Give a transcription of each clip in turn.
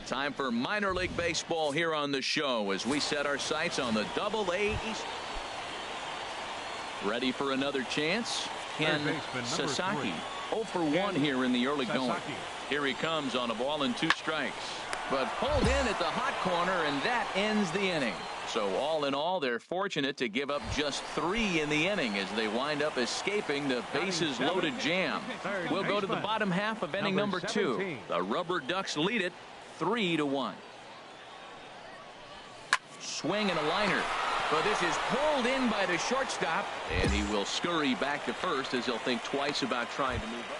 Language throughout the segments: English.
Time for minor league baseball here on the show as we set our sights on the Double-A East. Ready for another chance? Ken Sasaki. 0 for 1 here in the early going. Here he comes on a ball and 2 strikes. But pulled in at the hot corner, and that ends the inning. So all in all, they're fortunate to give up just 3 in the inning as they wind up escaping the bases loaded jam. We'll go to the bottom half of inning number 2. The Rubber Ducks lead it 3-1. Swing and a liner. But this is pulled in by the shortstop, and he will scurry back to first as he'll think twice about trying to move up.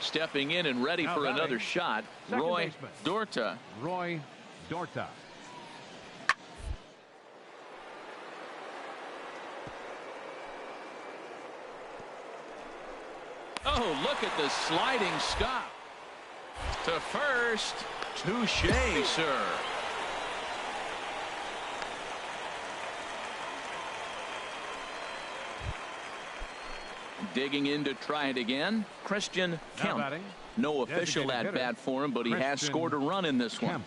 Stepping in and ready for another shot, Roy Dorta. Roy Dorta. Oh, look at the sliding stop. To first. Touché, sir. Digging in to try it again, Christian Kemp. No official at bat for him, but he has scored a run in this one.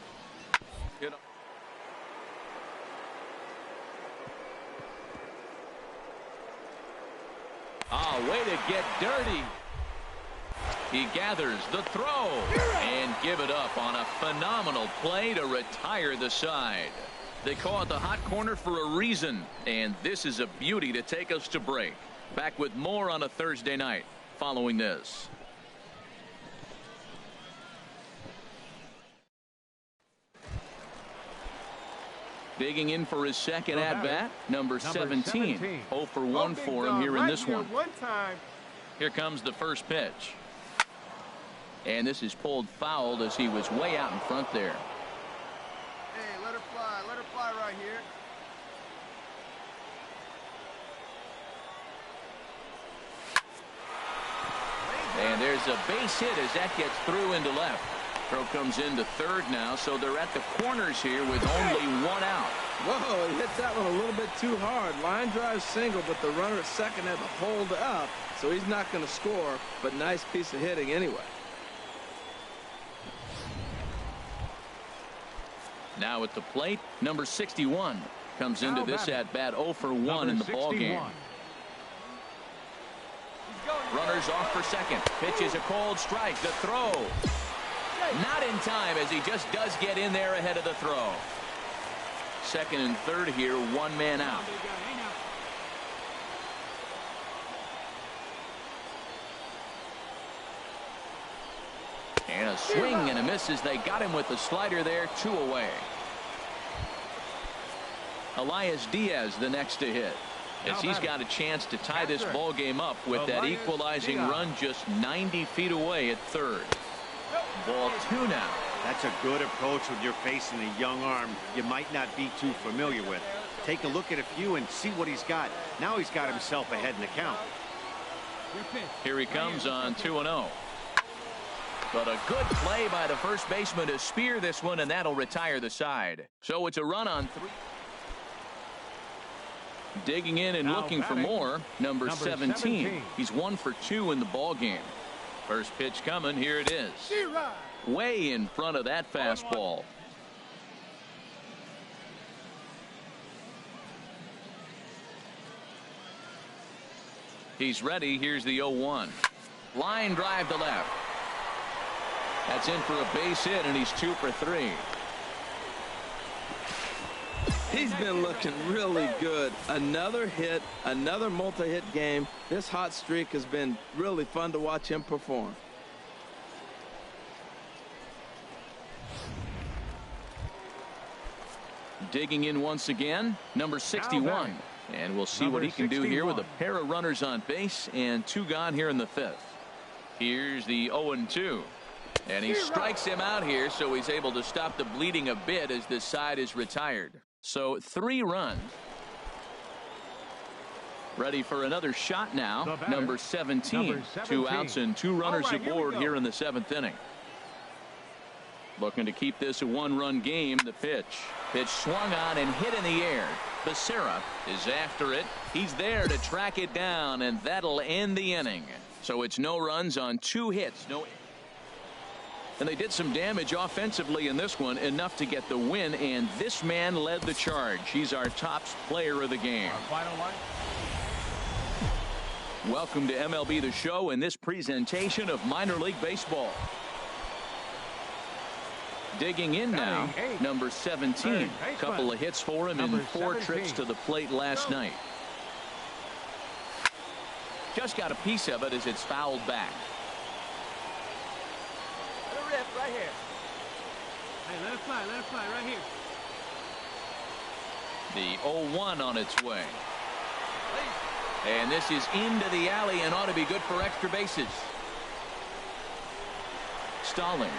Way to get dirty. He gathers the throw and give it up on a phenomenal play to retire the side. They call it the hot corner for a reason, and this is a beauty to take us to break. Back with more on a Thursday night following this. Digging in for his second at-bat, number 17. 0 for 1 for him here in this one. Here comes the first pitch. And this is pulled foul as he was way out in front there. Hey, let her fly right here. And there's a base hit as that gets through into left. Throw comes into third now, so they're at the corners here with only 1 out. Whoa, he hits that one a little bit too hard. Line drive single, but the runner at second had to hold up, so he's not going to score, but nice piece of hitting anyway. Now at the plate, number 61 comes into this at-bat 0 for 1 in the ballgame. Runners off for second. Pitch is a cold strike. The throw. Not in time as he just does get in there ahead of the throw. Second and third here, 1 man out. And a swing and a miss as they got him with the slider there, 2 away. Elias Diaz the next to hit, as he's got a chance to tie this ball game up with that equalizing run just 90 feet away at third. Ball 2 now. That's a good approach when you're facing a young arm you might not be too familiar with. Take a look at a few and see what he's got. Now he's got himself ahead in the count. Here he comes on 2-0. But a good play by the first baseman to spear this one, and that'll retire the side. So it's a run on 3. Digging in and looking for more, number 17. He's 1 for 2 in the ball game. First pitch coming, here it is. Way in front of that fastball. He's ready. Here's the 0-1. Line drive to left. That's in for a base hit, and he's 2 for 3. He's been looking really good. Another hit, another multi-hit game. This hot streak has been really fun to watch him perform. Digging in once again, number 61. And we'll see what he can do here with a pair of runners on base and 2 gone here in the 5th. Here's the 0-2. And he strikes him out here, so he's able to stop the bleeding a bit as this side is retired. So 3 runs. Ready for another shot now. Number 17. 2 outs and 2 runners aboard here in the 7th inning. Looking to keep this a 1-run game. The pitch. Pitch swung on and hit in the air. Becerra is after it. He's there to track it down, and that'll end the inning. So it's no runs on 2 hits. And they did some damage offensively in this one, enough to get the win, and this man led the charge. He's our top player of the game. Welcome to MLB The Show and this presentation of minor league baseball. Digging in now, number 17. Couple of hits for him in 4 trips to the plate last night. Just got a piece of it as it's fouled back. Let it rip right here. Hey, let it fly right here. The 0-1 on its way. And this is into the alley and ought to be good for extra bases. Stallings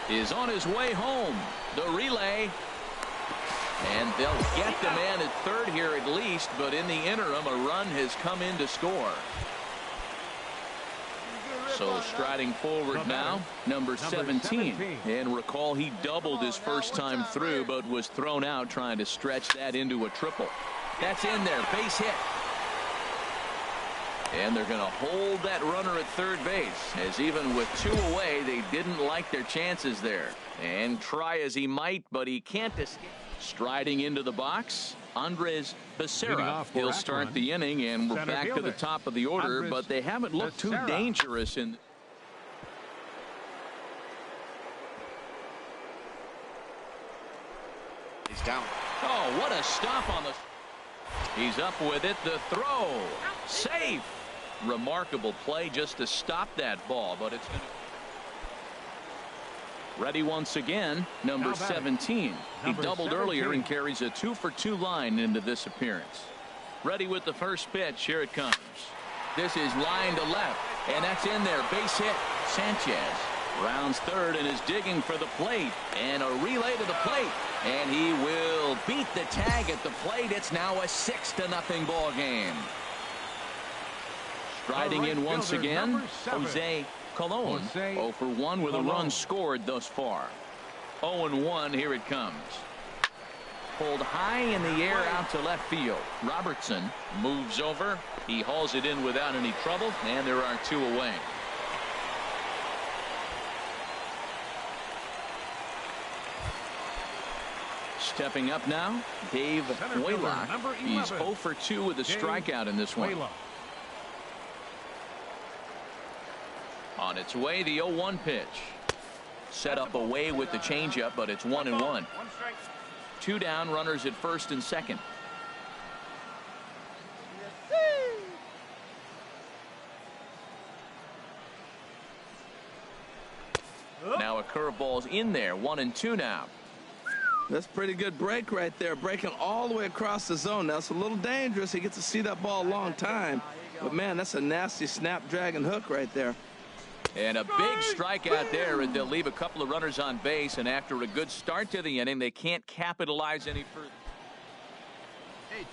is on his way home. The relay. And they'll get the man at third here at least, but in the interim, a run has come in to score. So striding forward now, number 17. And recall he doubled his first time through, but was thrown out trying to stretch that into a triple. That's in there, base hit. And they're going to hold that runner at third base, as even with 2 away, they didn't like their chances there. And try as he might, but he can't escape. Striding into the box, Andres Becerra. He'll start the inning, and we're back to the top of the order, but they haven't looked too dangerous in. He's down. Oh, what a stop on the. He's up with it. The throw. Safe. Remarkable play just to stop that ball, but it's going to. Ready once again, number 17. He doubled earlier and carries a 2-for-2 line into this appearance. Ready with the first pitch. Here it comes. This is line to left, and that's in there. Base hit. Sanchez rounds third and is digging for the plate, and a relay to the plate, and he will beat the tag at the plate. It's now a 6-0 ball game. Striding in once again, Jose Colon. 0 for 1 with a run scored thus far. 0-1. Here it comes. Pulled high in the air out to left field. Robertson moves over. He hauls it in without any trouble, and there are 2 away. Stepping up now, Dave Waylock. He's 0 for 2 with a strikeout in this one. On its way, the 0-1 pitch. Set up away with the changeup, but it's 1-1. 2 down, runners at first and second. Now a curveball's in there. 1-2 now. That's pretty good break right there, breaking all the way across the zone. Now it's a little dangerous. He gets to see that ball a long time, but man, that's a nasty snapdragon hook right there. And a big strikeout there, and they'll leave a couple of runners on base, and after a good start to the inning, they can't capitalize any further.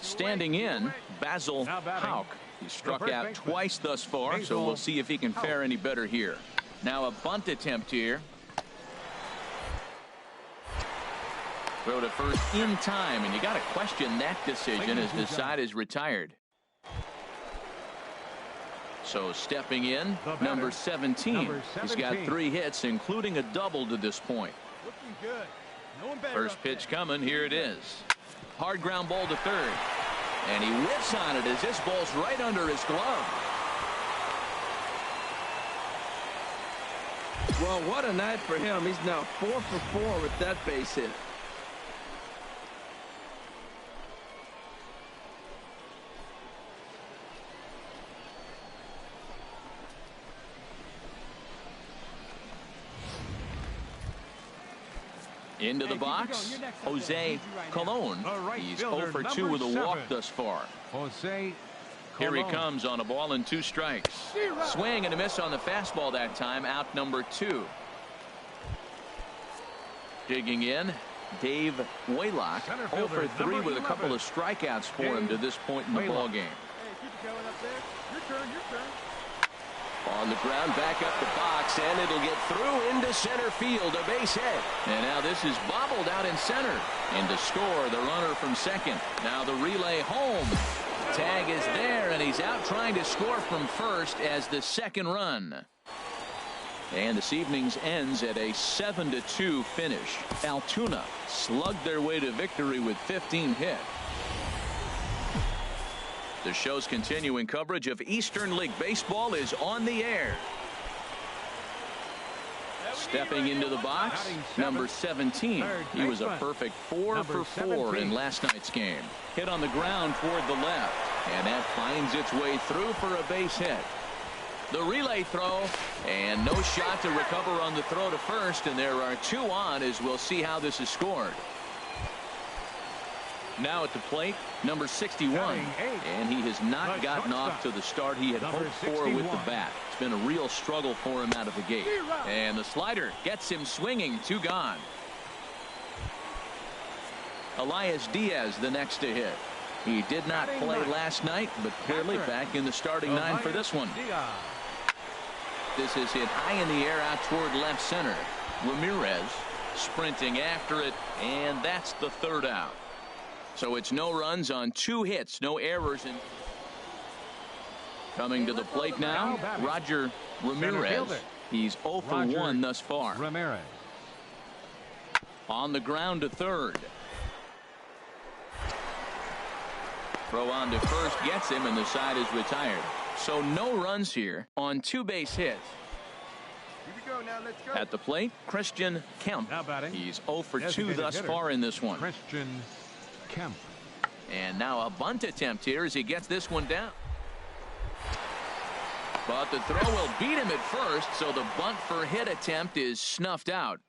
Standing in, Basil Houck. He struck out twice thus far, so we'll see if he can fare any better here. Now a bunt attempt here. Throw to first in time, and you got to question that decision as the side is retired. So stepping in, number 17. He's got 3 hits, including a double to this point. First pitch coming. Here it is. Hard ground ball to third. And he whiffs on it as this ball's right under his glove. Well, what a night for him. He's now 4 for 4 with that base hit. Into the box, Jose Colon. He's 0 for 2 with a walk thus far. Here he comes on a ball and 2 strikes. Swing and a miss on the fastball that time. Out number 2. Digging in, Dave Waylock. 0 for 3 with a couple of strikeouts for him to this point in the ball game. On the ground, back up the box, and it'll get through into center field, a base hit. And now this is bobbled out in center. And to score, the runner from second. Now the relay home. Tag is there, and he's out trying to score from first as the second run. And this evening's ends at a 7-2 finish. Altoona slugged their way to victory with 15 hits. The show's continuing coverage of Eastern League Baseball is on the air. Stepping into the box, number 17. He was a perfect 4 for 4 in last night's game. Hit on the ground toward the left, and that finds its way through for a base hit. The relay throw, and no shot to recover on the throw to first, and there are 2 on as we'll see how this is scored. Now at the plate, number 61, and he has not gotten off to the start he had hoped for with the bat. It's been a real struggle for him out of the gate. And the slider gets him swinging, 2 gone. Elias Diaz the next to hit. He did not play last night, but clearly back in the starting 9 for this one. This is hit high in the air out toward left center. Ramirez sprinting after it, and that's the 3rd out. So it's no runs on 2 hits, no errors. Coming to the plate now, Roger Ramirez. He's 0 for 1 thus far. Ramirez. On the ground to 3rd. Throw on to first gets him, and the side is retired. So no runs here on 2 base hits. Here we go, now let's go. At the plate, Christian Kemp. Now batting. He's 0 for 2 Designated thus hitter, far in this one. Christian Kemp. And now a bunt attempt here as he gets this one down. But the throw will beat him at first, so the bunt for hit attempt is snuffed out.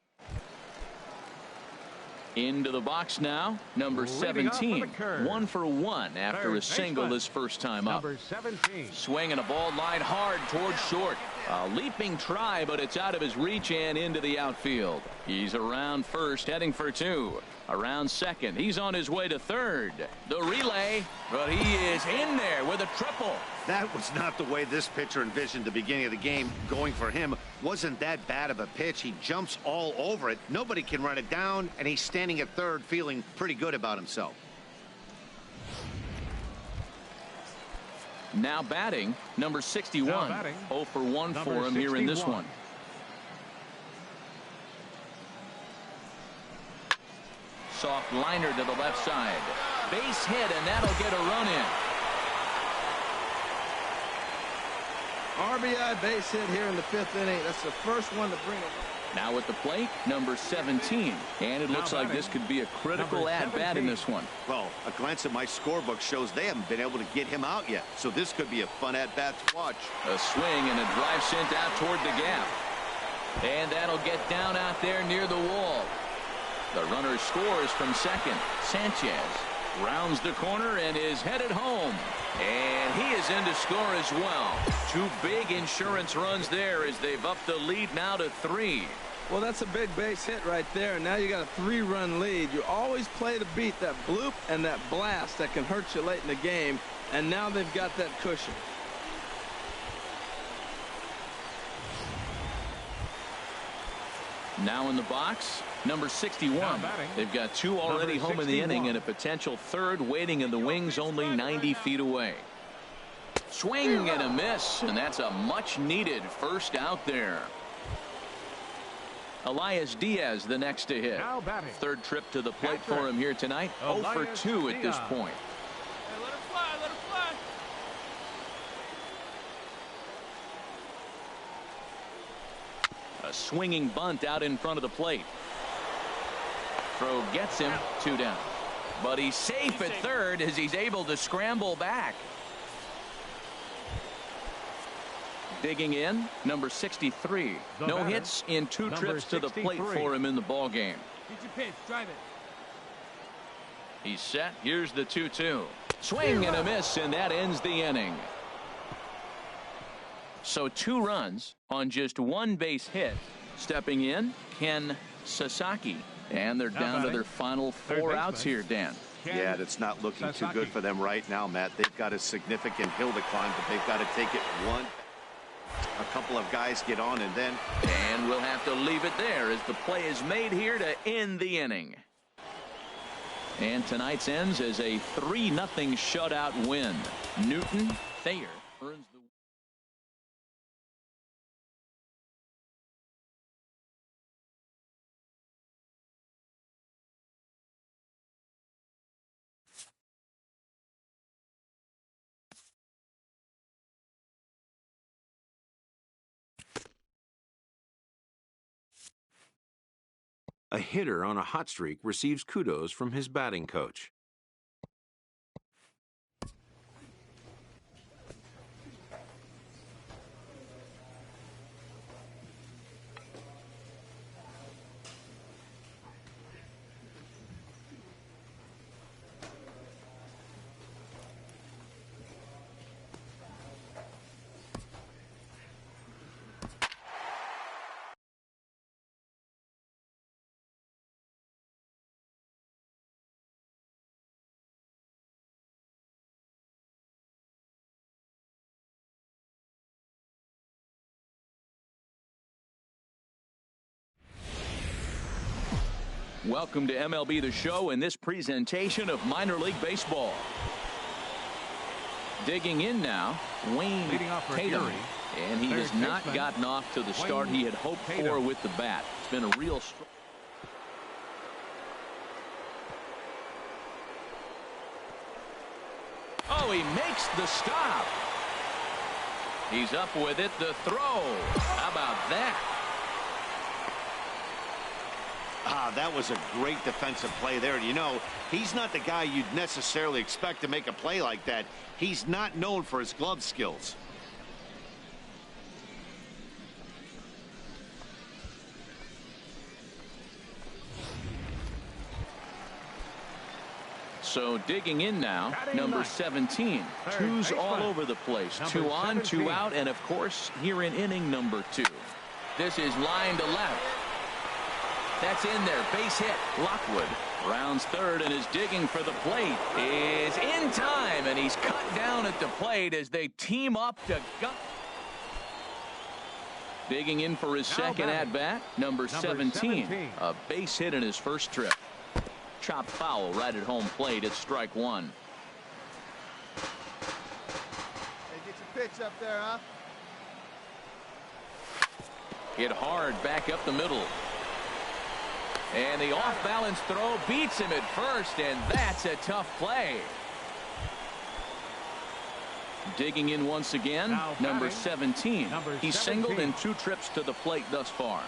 Into the box now, number 17. 1 for 1 after a single his first time up. Number 17. Swinging a ball line hard towards short. A leaping try, but it's out of his reach and into the outfield. He's around first, heading for 2. Around second, he's on his way to 3rd. The relay, but he is in there with a triple. That was not the way this pitcher envisioned the beginning of the game. Going for him wasn't that bad of a pitch. He jumps all over it. Nobody can run it down, and he's standing at 3rd feeling pretty good about himself. Now batting, number 61. 0 for 1 for him here in this one. Soft liner to the left side. Base hit, and that'll get a run in. RBI base hit here in the 5th inning. That's the first one to bring it. Now at the plate, number 17. And it looks like this could be a critical at-bat in this one. Well, a glance at my scorebook shows they haven't been able to get him out yet. So this could be a fun at-bat to watch. A swing and a drive sent out toward the gap. And that'll get down out there near the wall. The runner scores from second. Sanchez rounds the corner and is headed home. And he is in to score as well. 2 big insurance runs there as they've upped the lead now to 3. Well, that's a big base hit right there. Now you got a 3-run lead. You always play to beat that bloop and that blast that can hurt you late in the game. And now they've got that cushion. Now in the box, number 61. They've got 2 already home in the inning and a potential 3rd waiting in the wings only 90 feet away. Swing and a miss, and that's a much needed first out there. Elias Diaz the next to hit. 3rd trip to the plate for him here tonight. 0 for 2 at this point. Hey, let it fly, let it fly. A swinging bunt out in front of the plate. Throw gets him, 2 down. But he's safe at 3rd as he's able to scramble back. Digging in, number 63. No hits in 2 trips to the plate for him in the ball game. Get your pitch, drive it. He's set. Here's the 2-2. Swing and a miss, and that ends the inning. So 2 runs on just 1 base hit. Stepping in, Ken Sasaki. And they're down to their final 4 outs here, Dan. Yeah, that's not looking too good for them right now, Matt. They've got a significant hill to climb, but they've got to take it one. A couple of guys get on, and then. And we'll have to leave it there as the play is made here to end the inning. And tonight's ends as a 3-0 shutout win. Newton Thayer earns the A hitter on a hot streak receives kudos from his batting coach. Welcome to MLB The Show in this presentation of minor league baseball. Digging in now, Wayne Tatum. And he has not gotten off to the start he had hoped for with the bat. It's been a real struggle. Oh, he makes the stop. He's up with it. The throw. How about that? That was a great defensive play there. You know, he's not the guy you'd necessarily expect to make a play like that. He's not known for his glove skills. So digging in now, number 17. Twos all over the place. 2 on, 2 out, and of course here in inning number 2. This is line to left. That's in there. Base hit. Lockwood rounds third and is digging for the plate. Is in time, and he's cut down at the plate as they team up to gut. Digging in for his second at-bat, number 17. A base hit in his first trip. Chopped foul right at home plate. It's strike one. Hey, get your pitch up there, huh? Hit hard back up the middle. And the off-balance throw beats him at first, and that's a tough play. Digging in once again, number 17. He's singled in 2 trips to the plate thus far.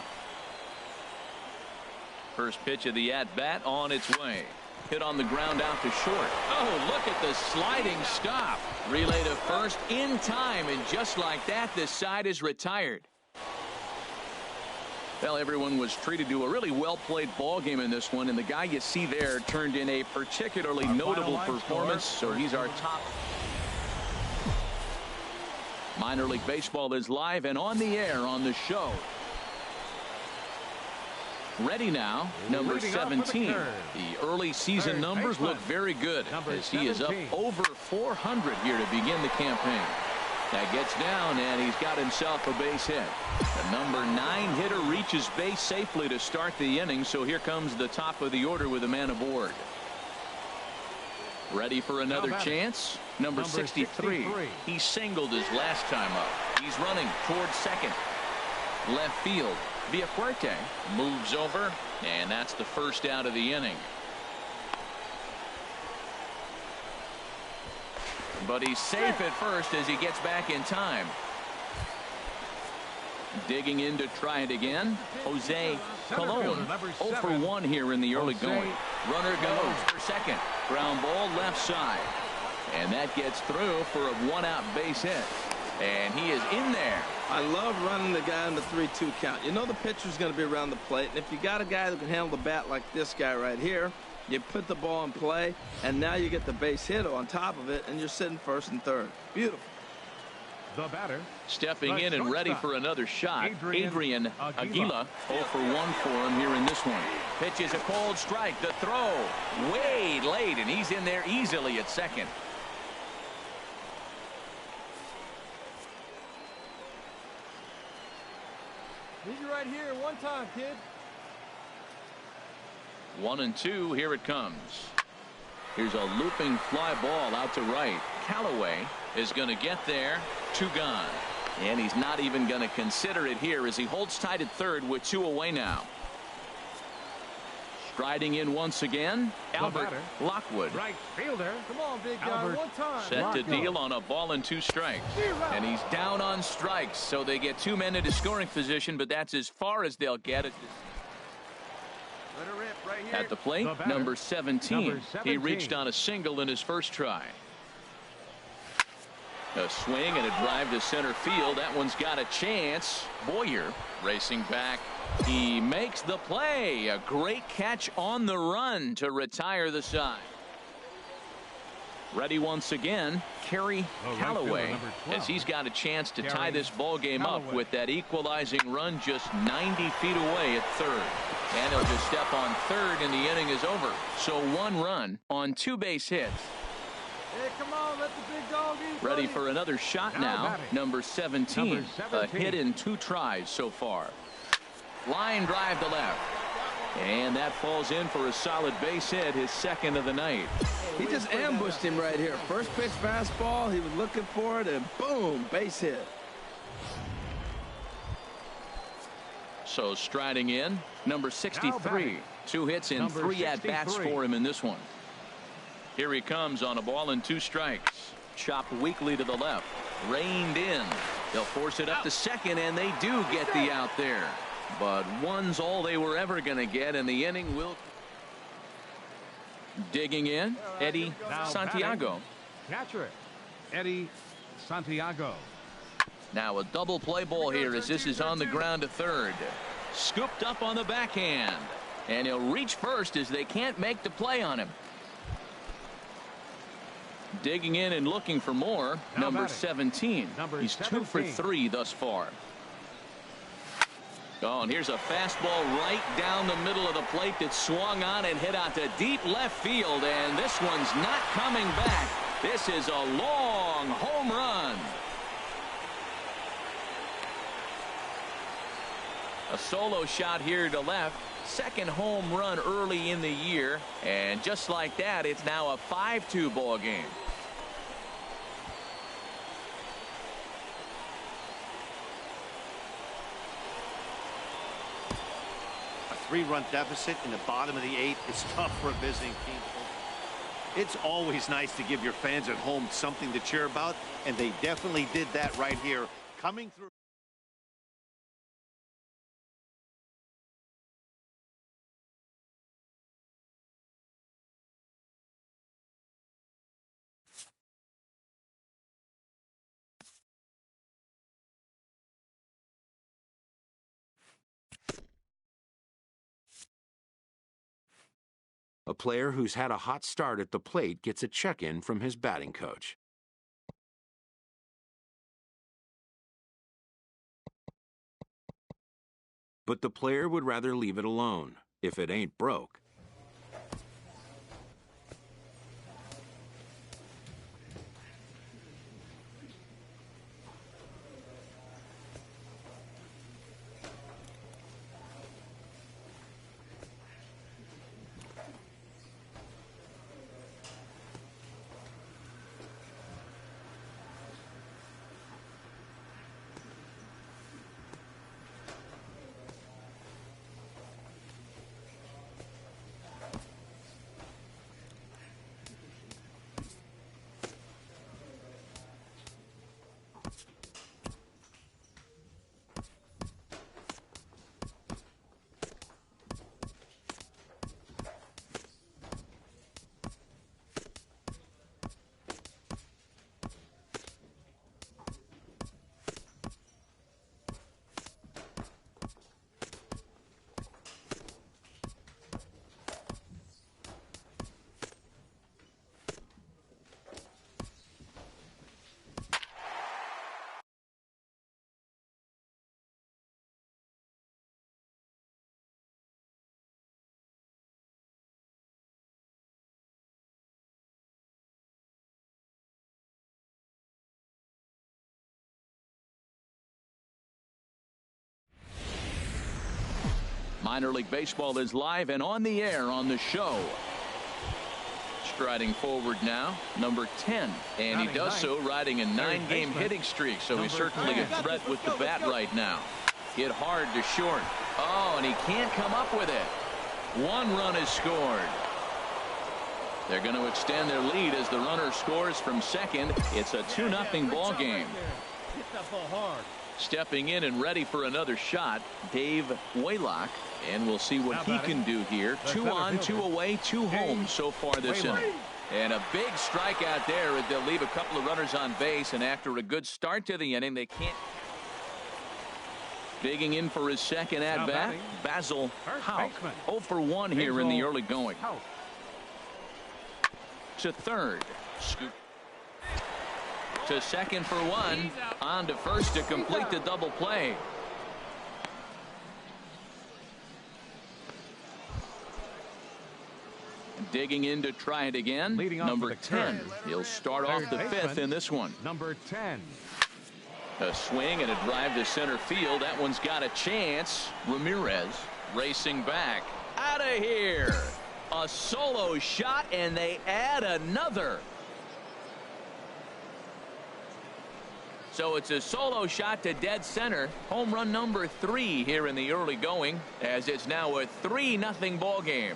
First pitch of the at-bat on its way. Hit on the ground out to short. Oh, look at the sliding stop. Relay to first in time, and just like that, this side is retired. Well, everyone was treated to a really well-played ball game in this one, and the guy you see there turned in a particularly notable performance, so he's our top. Minor League Baseball is live and on the air on the show. Ready now, number 17. The early season numbers look very good as he is up over 400 here to begin the campaign. That gets down, and he's got himself a base hit. The number 9 hitter reaches base safely to start the inning, so here comes the top of the order with a man aboard. Ready for another chance? Number 63. He singled his last time up. He's running towards second. Left field. Villafuerte moves over, and that's the first out of the inning. But he's safe at first as he gets back in time. Digging in to try it again, Jose Colon. 0 for 1 here in the early going. Runner goes for second. Ground ball left side. And that gets through for a 1-out base hit. And he is in there. I love running the guy on the 3-2 count. You know the pitcher's going to be around the plate, and if you got a guy that can handle the bat like this guy right here, you put the ball in play, and now you get the base hit on top of it, and you're sitting first and third. Beautiful. The batter. Stepping in and ready for another shot, Adrian Aguila. 0 for 1 for him here in this one. Pitches a cold strike. The throw way late, and he's in there easily at second. Need you right here one time, kid. 1-2. Here it comes. Here's a looping fly ball out to right. Callaway is going to get there. 2 gone. And he's not even going to consider it here as he holds tight at third with 2 away now. Striding in once again, Albert Lockwood. Right fielder. Come on, big guy, one time. Set to deal on a ball and 2 strikes. And he's down on strikes, so they get 2 men into scoring position, but that's as far as they'll get it. Let her rip right here. At the plate, number 17. He reached on a single in his first try. A swing and a drive to center field. That one's got a chance. Boyer racing back. He makes the play. A great catch on the run to retire the side. Ready once again, Kerry Callaway, as he's got a chance to tie this ball game up with that equalizing run just 90 feet away at third. And he'll just step on third and the inning is over. So 1 run on 2 base hits. Hey, come on, let the big dog eat. Ready for another shot now. Number 17. A hit in 2 tries so far. Line drive to left. And that falls in for a solid base hit, his second of the night. He just ambushed him right here. First pitch fastball, he was looking for it, and boom, base hit. So striding in, number 63. 2 hits in 3 at-bats for him in this one. Here he comes on a ball and 2 strikes. Chopped weakly to the left. Reined in. They'll force it up to second, and they do get the out there. But 1's all they were ever going to get, and the inning will. Digging in, Eddie Santiago. Catcher, Eddie Santiago. Now a double play ball here as this is on the ground to third. Scooped up on the backhand. And he'll reach first as they can't make the play on him. Digging in and looking for more, number 17. He's 2 for 3 thus far. Oh, and here's a fastball right down the middle of the plate that swung on and hit out to deep left field, and this one's not coming back. This is a long home run. A solo shot here to left. Second home run early in the year, and just like that, it's now a 5-2 ball game. A 3-run deficit in the bottom of the 8th is tough for a visiting team. It's always nice to give your fans at home something to cheer about, and they definitely did that right here. Coming through. A player who's had a hot start at the plate gets a check-in from his batting coach. But the player would rather leave it alone, if it ain't broke. Minor League Baseball is live and on the air on the show. Striding forward now, number 10. And he does so riding a 9-game hitting streak, so he's certainly a threat with the bat right now. Hit hard to short. Oh, and he can't come up with it. 1 run is scored. They're going to extend their lead as the runner scores from second. It's a 2-0 ball game. Hit that ball hard. Stepping in and ready for another shot, Dave Waylock. And we'll see what he can do here. 2 on, 2 away, 2 home so far this inning. And a big strikeout there as they'll leave a couple of runners on base. And after a good start to the inning, they can't. Digging in for his second at-bat, Basil Howe. 0 for 1 here in the early going. To third. Scoop. To second for 1. On to first to complete the double play. Digging in to try it again. Number 10. He'll start off the 5th in this one. Number 10. A swing and a drive to center field. That one's got a chance. Ramirez racing back. Out of here. A solo shot, and they add another. So it's a solo shot to dead center. Home run number 3 here in the early going, as it's now a 3-0 ball game.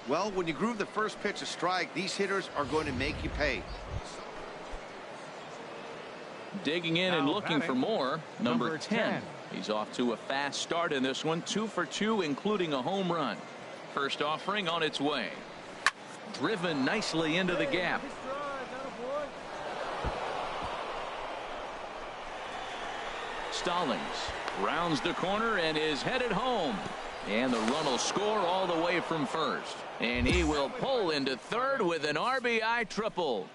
Well, when you groove the first pitch a strike, these hitters are going to make you pay. Digging in and looking for more. Number 10. He's off to a fast start in this one. 2 for 2, including a home run. First offering on its way. Driven nicely into the gap. Stallings rounds the corner and is headed home. And the run will score all the way from first. And he will pull into third with an RBI triple.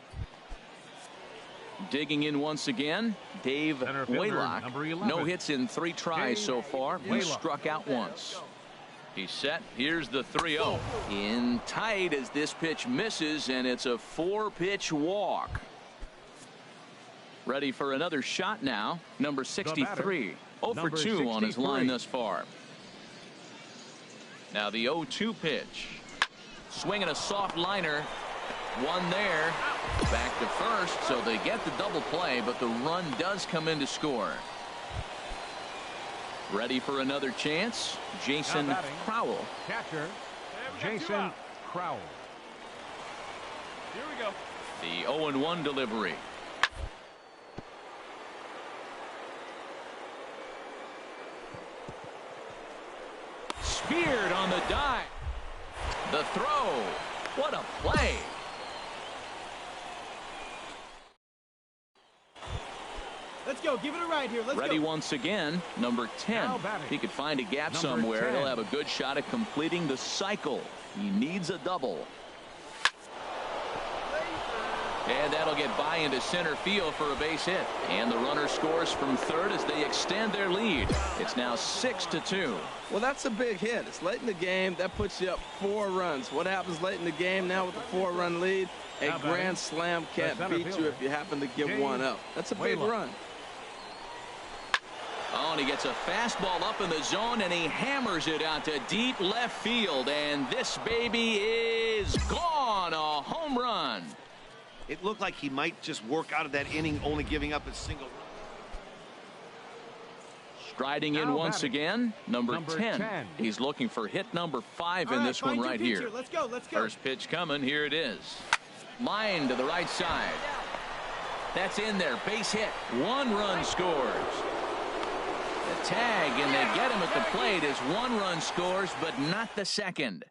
Digging in once again, Dave Waylock. No hits in 3 tries so far. He struck out once. He's set. Here's the 3-0. In tight as this pitch misses, and it's a 4-pitch walk. Ready for another shot now. Number 63. 0 for 2 on his line thus far. Now the 0-2 pitch. Swinging a soft liner. One there. Back to first, so they get the double play, but the run does come in to score. Ready for another chance. Jason Crowell. Catcher, Jason Crowell. Here we go. The 0-1 delivery. Speared on the dive. The throw. What a play. Let's go. Give it a ride here. Let's Ready go. once again. Number 10. He could find a gap somewhere. He'll have a good shot at completing the cycle. He needs a double. And that'll get by into center field for a base hit. And the runner scores from third as they extend their lead. It's now 6-2. Well, that's a big hit. It's late in the game. That puts you up 4 runs. What happens late in the game now with a 4-run lead? A grand slam can't beat you if you happen to give one up. That's a big run. Oh, and he gets a fastball up in the zone, and he hammers it out to deep left field. And this baby is gone. A home run. It looked like he might just work out of that inning, only giving up a single run. Striding in once again, number 10. He's looking for hit number 5 in this one right here. Let's go. Let's go. First pitch coming. Here it is. Line to the right side. That's in there. Base hit. 1 run scores. The tag, and they get him at the plate as 1 run scores, but not the second.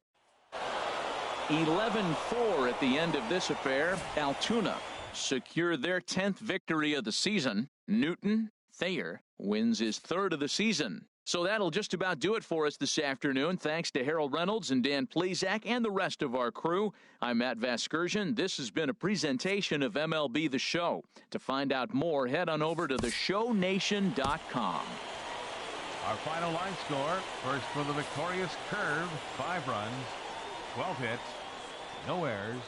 11-4 at the end of this affair. Altoona secure their 10th victory of the season. Newton Thayer wins his 3rd of the season. So that'll just about do it for us this afternoon. Thanks to Harold Reynolds and Dan Plezak and the rest of our crew. I'm Matt Vasgersian. This has been a presentation of MLB The Show. To find out more, head on over to theshownation.com. Our final line score, first for the victorious Curve, 5 runs, 12 hits, no errors.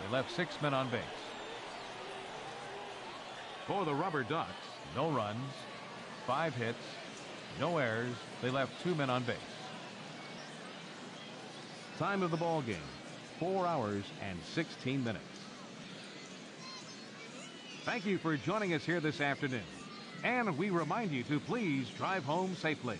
They left 6 men on base. For the Rubber Ducks, no runs, 5 hits, no errors. They left 2 men on base. Time of the ball game, 4 hours and 16 minutes. Thank you for joining us here this afternoon. And we remind you to please drive home safely.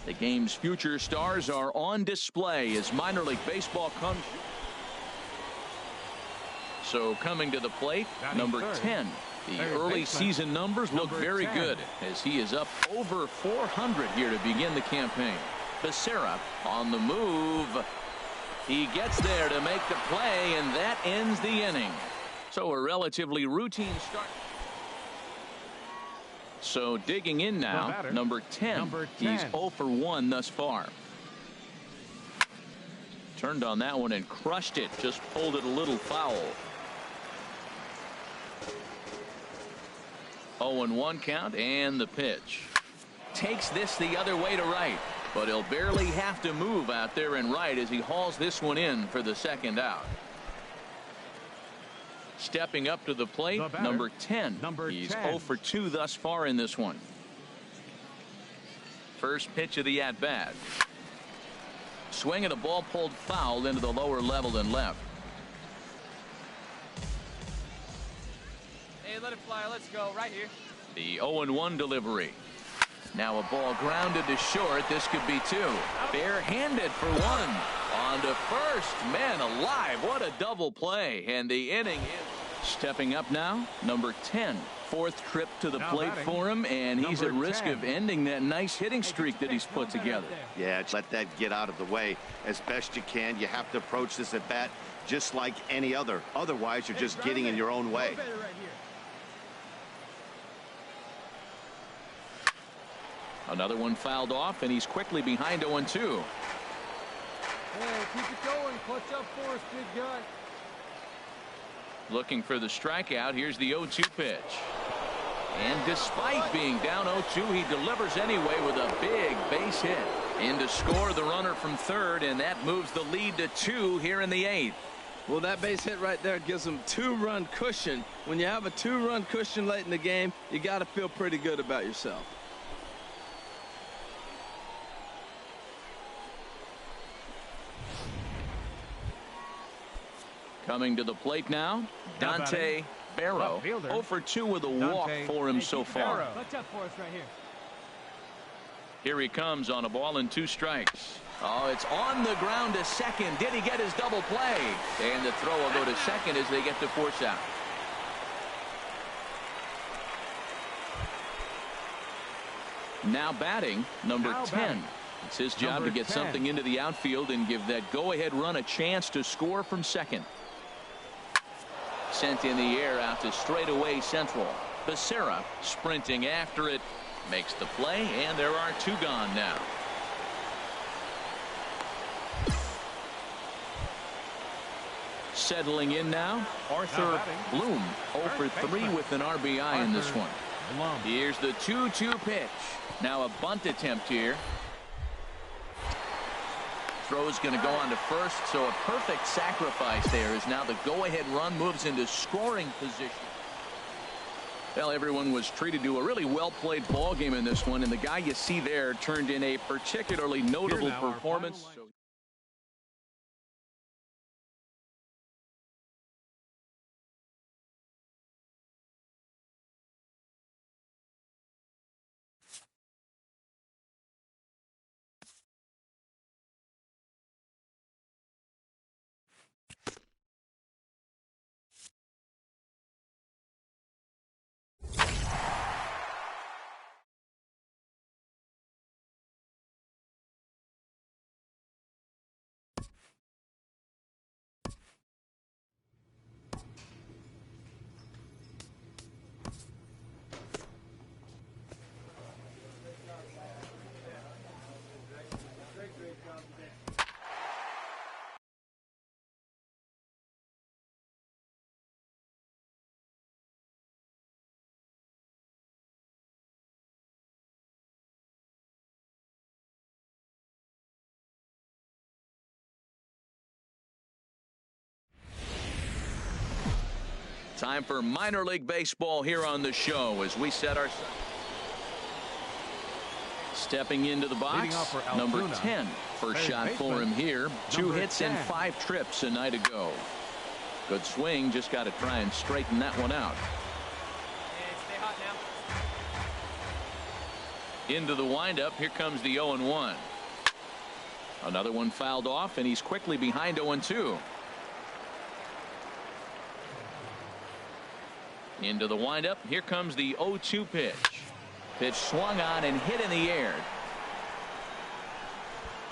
The game's future stars are on display as minor league baseball comes. So coming to the plate, number 10. The early season numbers look very good as he is up over 400 here to begin the campaign. Becerra on the move. He gets there to make the play, and that ends the inning. So a relatively routine start. So digging in now, number 10. He's 0 for 1 thus far. Turned on that one and crushed it. Just pulled it a little foul. 0-1 count, and the pitch. Takes this the other way to right, but he'll barely have to move out there in right as he hauls this one in for the second out. Stepping up to the plate, number 10. He's 0 for 2 thus far in this one. First pitch of the at-bat. Swing and a ball pulled foul into the lower level and left. Hey, let it fly. Let's go right here. The 0-1 delivery. Now a ball grounded to short. This could be 2. Barehanded for 1. On to first. Man alive, what a double play. And the inning is stepping up now. Number 10. 4th trip to the plate for him, and he's at risk of ending that nice hitting streak that he's put together. Yeah, let that get out of the way as best you can. You have to approach this at bat just like any other. Otherwise, you're just getting in your own way. Another one fouled off, and he's quickly behind 0-2. Hey, keep it going. Clutch up for us, big guy. Looking for the strikeout. Here's the 0-2 pitch. And despite being down 0-2, he delivers anyway with a big base hit. In to score the runner from third, and that moves the lead to 2 here in the 8th. Well, that base hit right there gives them 2-run cushion. When you have a 2-run cushion late in the game, you got to feel pretty good about yourself. Coming to the plate now, Dante Barrow. 0 for 2 with a walk for him so far. Clutch up for us right here. Here he comes on a ball and 2 strikes. Oh, it's on the ground to second. Did he get his double play? And the throw will go to second as they get to force out. Now batting, number 10. It's his job to get something into the outfield and give that go-ahead run a chance to score from second. Sent in the air out to straightaway central. Becerra sprinting after it. Makes the play, and there are 2 gone now. Settling in now, Arthur Bloom. 0 for 3 with an RBI in this one. Here's the 2-2 pitch. Now a bunt attempt here. Throw's going to go on to first, so a perfect sacrifice there as now the go-ahead run moves into scoring position. Well, everyone was treated to a really well-played ball game in this one, and the guy you see there turned in a particularly notable performance. Time for minor league baseball here on the show as we set our. Stepping into the box, number 10. First shot for him here. 2 hits and 5 trips a night ago. Good swing, just got to try and straighten that one out. Hey, stay hot Into the windup. Here comes the 0-1. Another one fouled off, and he's quickly behind 0-2. Into the windup. Here comes the 0-2 pitch. Pitch swung on and hit in the air.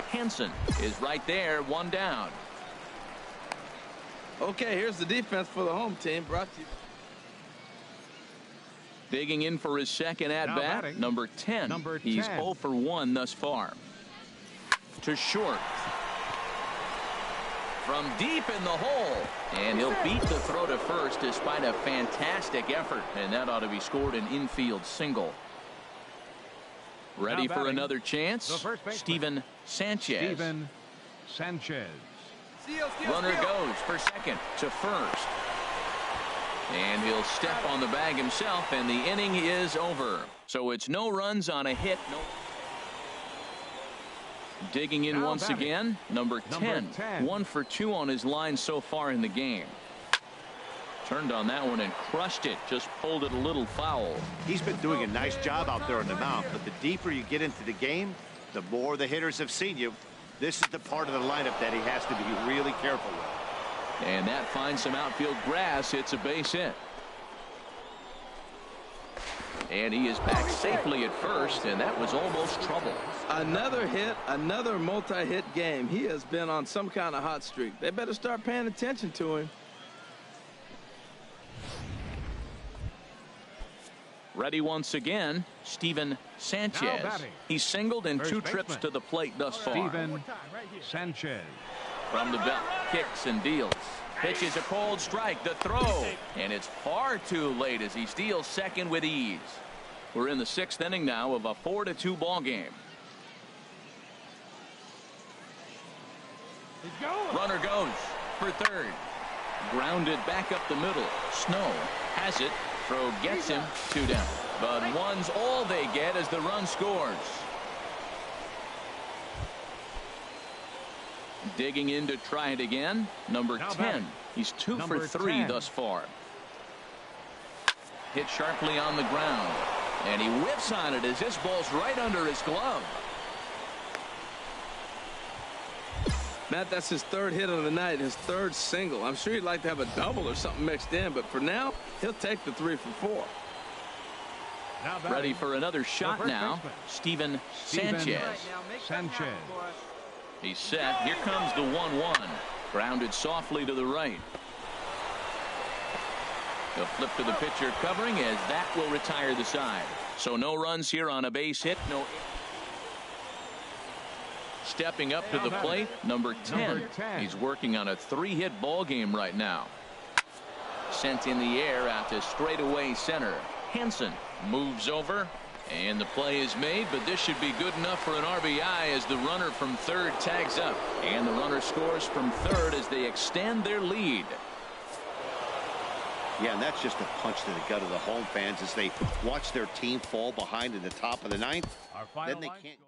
Hansen is right there, one down. Okay, here's the defense for the home team. Brought to you. Digging in for his second at-bat, number 10. He's 0 for 1 thus far. To short. From deep in the hole. And he'll beat the throw to first despite a fantastic effort. And that ought to be scored an infield single. Ready for another chance. Steven Sanchez. Runner goes for second to first. And he'll step on the bag himself, and the inning is over. So it's no runs on a hit. No. Digging in once again, number 10. 1 for 2 on his line so far in the game. Turned on that one and crushed it. Just pulled it a little foul. He's been doing a nice job out there on the mound, but the deeper you get into the game, the more the hitters have seen you. This is the part of the lineup that he has to be really careful with. And that finds some outfield grass. It's a base hit. And he is back safely at first, and that was almost trouble. Another hit, another multi-hit game. He has been on some kind of hot streak. They better start paying attention to him. Ready once again, Steven Sanchez. He's singled in 2 trips to the plate thus far. Steven Sanchez. From the belt, kicks and deals. Pitches a cold strike, the throw. And it's far too late as he steals second with ease. We're in the 6th inning now of a 4-2 ball game. Runner goes for third. Grounded back up the middle. Snow has it. Throw gets him, 2 down. But 1's all they get as the run scores. Digging in to try it again, number 10. He's 2 for 3 thus far. Hit sharply on the ground. And he whips on it as this ball's right under his glove. Matt, that's his 3rd hit of the night, his 3rd single. I'm sure he'd like to have a double or something mixed in, but for now, he'll take the 3 for 4. Ready for another shot now, Steven Sanchez. He's set. Here comes the 1-1. Grounded softly to the right. He'll flip to the pitcher covering as that will retire the side. So no runs here on a base hit. No. Stepping up to the plate, number 10. He's working on a 3-hit ball game right now. Sent in the air out to straightaway center. Hansen moves over. And the play is made, but this should be good enough for an RBI as the runner from third tags up. And the runner scores from third as they extend their lead. Yeah, and that's just a punch to the gut of the home fans as they watch their team fall behind in the top of the 9th. Then they can't.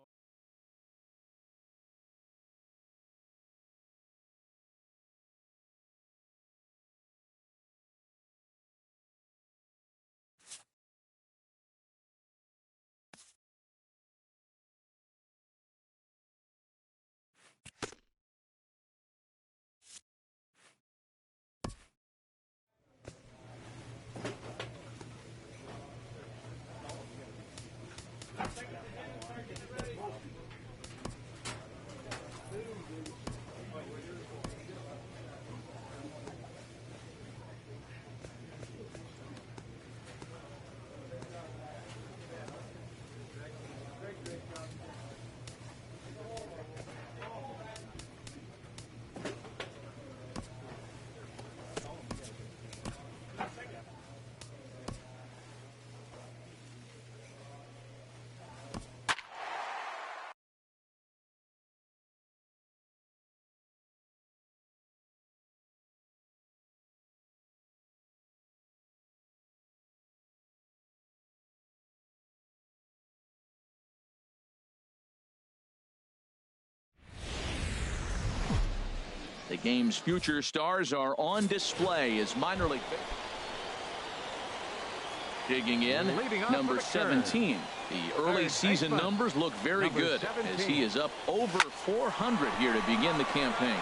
The game's future stars are on display as minor league. Digging in, number 17. The early season numbers look very good as he is up over 400 here to begin the campaign.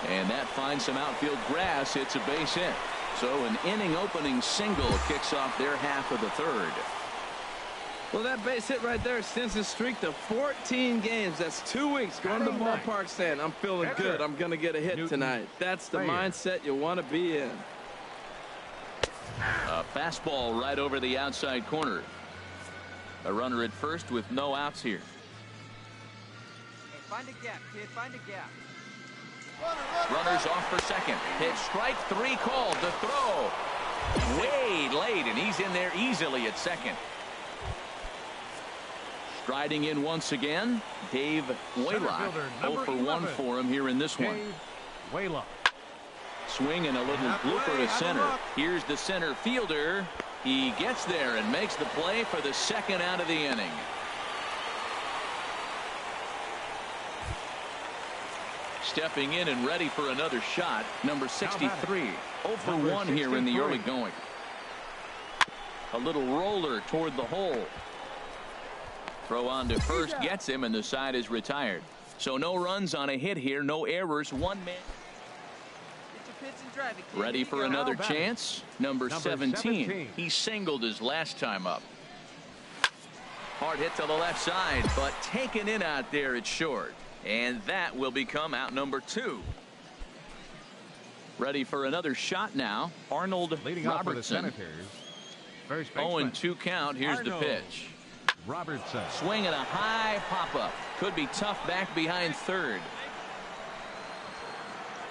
And that finds some outfield grass. It's a base hit. So an inning opening single kicks off their half of the third. Well, that base hit right there extends his streak to 14 games. That's 2 weeks going to the ballpark saying, I'm feeling good. I'm going to get a hit tonight. That's the mindset you want to be in. A fastball right over the outside corner. A runner at first with no outs here. Hey, find a gap, kid. Find a gap. Runners off for second. Pitch strike 3 called. The throw way late, and he's in there easily at second. Striding in once again, Dave Waylock. 0 for 1 for him here in this one. Waylock. Swing and a little blooper to center. Here's the center fielder. He gets there and makes the play for the second out of the inning. Stepping in and ready for another shot, number 63. 0 for 1 here in the early going. A little roller toward the hole. Throw on to first gets him, and the side is retired. So no runs on a hit here, no errors, 1 man. Ready for another chance, number 17. He singled his last time up. Hard hit to the left side, but taken in out there at short. And that will become out number 2. Ready for another shot now, Arnold Robertson. 0-2 count. Here's the pitch. Robertson. Swing and a high pop-up. Could be tough back behind third.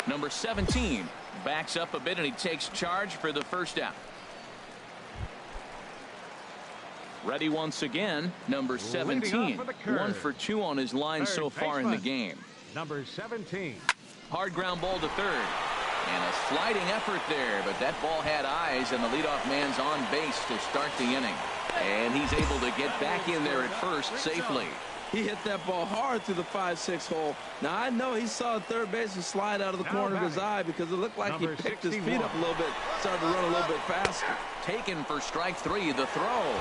Number 17 backs up a bit, and he takes charge for the first out. Ready once again, number 17. 1 for 2 on his line so far in the game. Number 17. Hard ground ball to third. And a sliding effort there, but that ball had eyes, and the leadoff man's on base to start the inning. And he's able to get back in there at first safely. He hit that ball hard through the 5-6 hole. Now, I know he saw third baseman slide out of the corner of his eye because it looked like he picked his feet up a little bit, started to run a little bit faster. Taken for strike 3, the throw.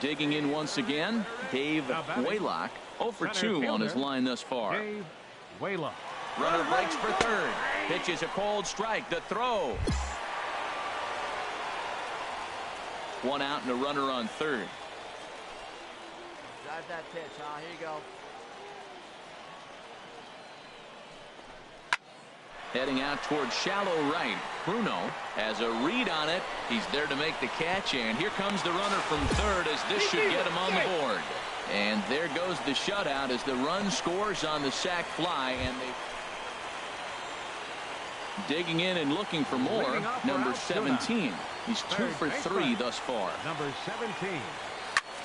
Digging in once again, Dave Waylock. 0 for 2 on his line thus far. Dave Waylock. Runner breaks for third. Pitches a cold strike. The throw. 1 out and a runner on third. Drive that pitch, huh? Here you go. Heading out towards shallow right. Bruno has a read on it. He's there to make the catch, and here comes the runner from third as this should get him on the board. And there goes the shutout as the run scores on the sac fly, and they digging in and looking for more. Number 17. He's 2 for 3 thus far. Number 17.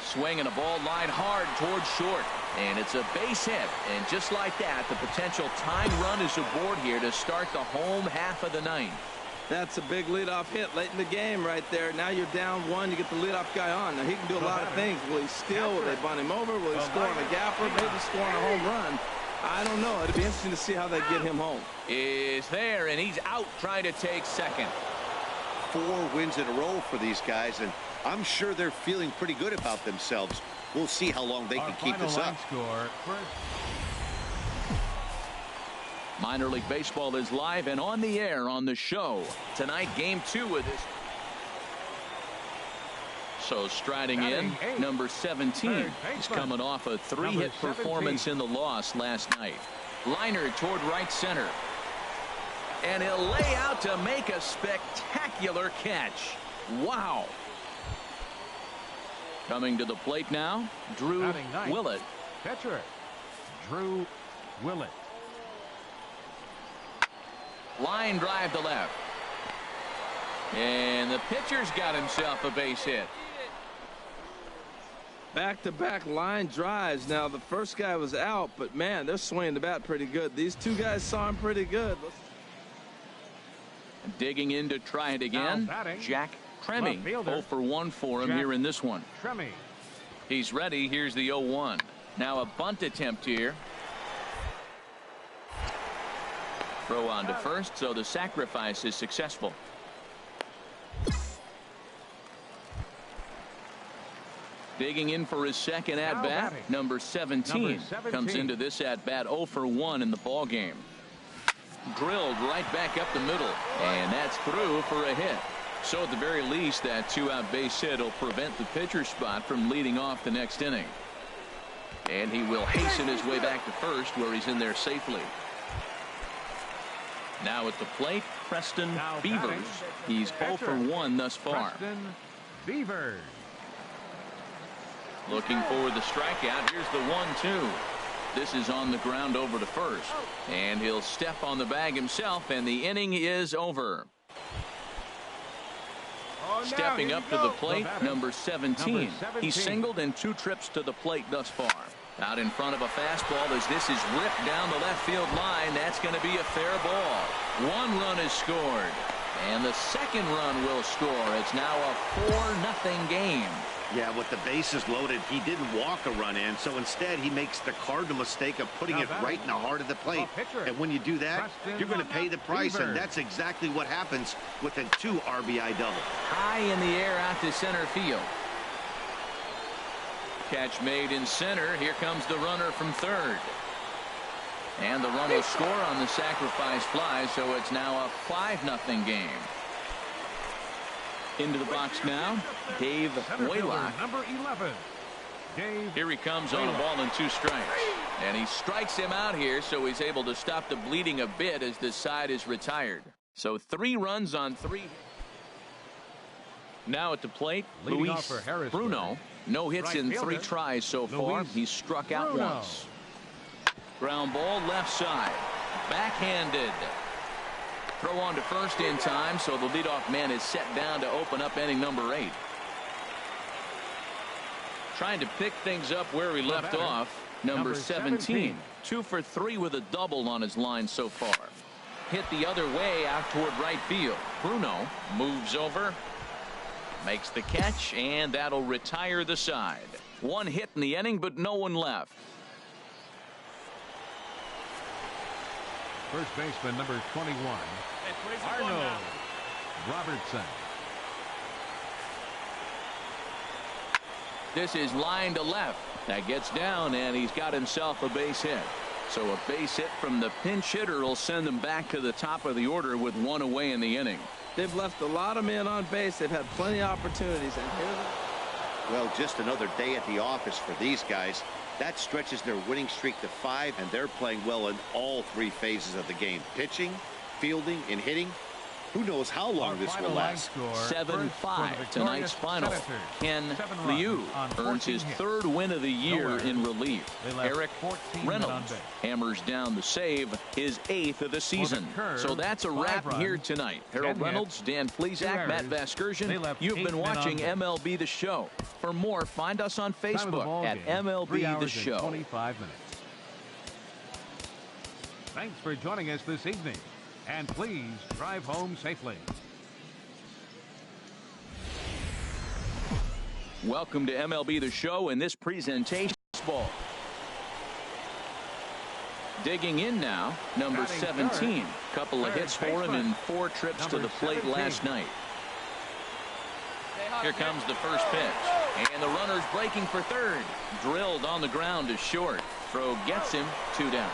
Swing and a ball line hard towards short, and it's a base hit. And just like that, the potential tying run is aboard here to start the home half of the ninth. That's a big leadoff hit late in the game right there. Now you're down 1. You get the leadoff guy on. Now he can do a lot of things. Will he steal? Will they bunt him over? Will he score on a gapper? Maybe score on a home run. I don't know. It'll be interesting to see how they get him home. Is there, and he's out trying to take second. 4 wins in a row for these guys, and I'm sure they're feeling pretty good about themselves. We'll see how long they can keep this up. Minor League Baseball is live and on the air on the show. Tonight, game 2 of this. So striding in, number 17. He's coming off a 3-hit performance in the loss last night. Liner toward right center. And he'll lay out to make a spectacular catch. Wow. Coming to the plate now, Drew Willett. Catcher, Drew Willett. Line drive to left. And the pitcher's got himself a base hit. Back-to-back line drives. Now, the first guy was out, but, man, they're swinging the bat pretty good. These 2 guys saw him pretty good. Digging in to try it again, Jack Tremme. 0 for 1 for him here in this one. Tremme. He's ready. Here's the 0-1. Now a bunt attempt here. Throw on to first, so the sacrifice is successful. Digging in for his second at-bat, number 17 comes into this at-bat 0 for 1 in the ball game. Drilled right back up the middle, and that's through for a hit. So at the very least, that 2-out base hit will prevent the pitcher spot from leading off the next inning. And he will hasten his way back to first, where he's in there safely. Now at the plate, Preston Beavers. He's 0 for 1 thus far. Preston Beavers. Looking for the strikeout. Here's the 1-2. This is on the ground over to first. And he'll step on the bag himself, and the inning is over. Stepping up to the plate, number 17. He's singled in 2 trips to the plate thus far. Out in front of a fastball as this is ripped down the left field line. That's going to be a fair ball. 1 run is scored. And the second run will score. It's now a 4-0 game. Yeah, with the bases loaded, he didn't walk a run in, so instead he makes the cardinal mistake of putting it right in the heart of the plate. And when you do that, you're going to pay the price, and that's exactly what happens with a 2 RBI double. High in the air out to center field. Catch made in center. Here comes the runner from third. And the run will score on the sacrifice fly, so it's now a 5-0 game. Into the box now, Dave Waylock. Number 11. Dave. Here he comes on a ball and 2 strikes. And he strikes him out here, so he's able to stop the bleeding a bit as this side is retired. So 3 runs on 3. Now at the plate, Luis Bruno. No hits in 3 tries so far. He's struck out once. Ground ball left side. Backhanded. Throw on to first in time, so the leadoff man is set down to open up inning number 8. Trying to pick things up where he left off, number 17. 2 for 3 with a double on his line so far. Hit the other way out toward right field. Bruno moves over, makes the catch, and that'll retire the side. 1 hit in the inning, but no one left. First baseman number 21, Arnold Robertson. This is line to left. That gets down, and he's got himself a base hit. So a base hit from the pinch hitter will send them back to the top of the order with 1 away in the inning. They've left a lot of men on base. They've had plenty of opportunities. And here Well, just another day at the office for these guys. That stretches their winning streak to 5, and they're playing well in all 3 phases of the game. Pitching, fielding, and hitting. Who knows how long this will last. 7-5 tonight's final. Ken Liu earns his 3rd win of the year in relief. Eric Reynolds hammers down the save, his 8th of the season. So that's a wrap here tonight. Harold Reynolds, Dan Plesac, Matt Vasgersian. You've been watching MLB The Show. For more, find us on Facebook at MLB The Show. 25 minutes. Thanks for joining us this evening. And please drive home safely. Welcome to MLB The Show and this presentation. Ball. Digging in now, number 17. Couple of hits for him in 4 trips to the plate last night. Here comes the first pitch. And the runner's breaking for third. Drilled on the ground to short. Throw gets him, 2 down.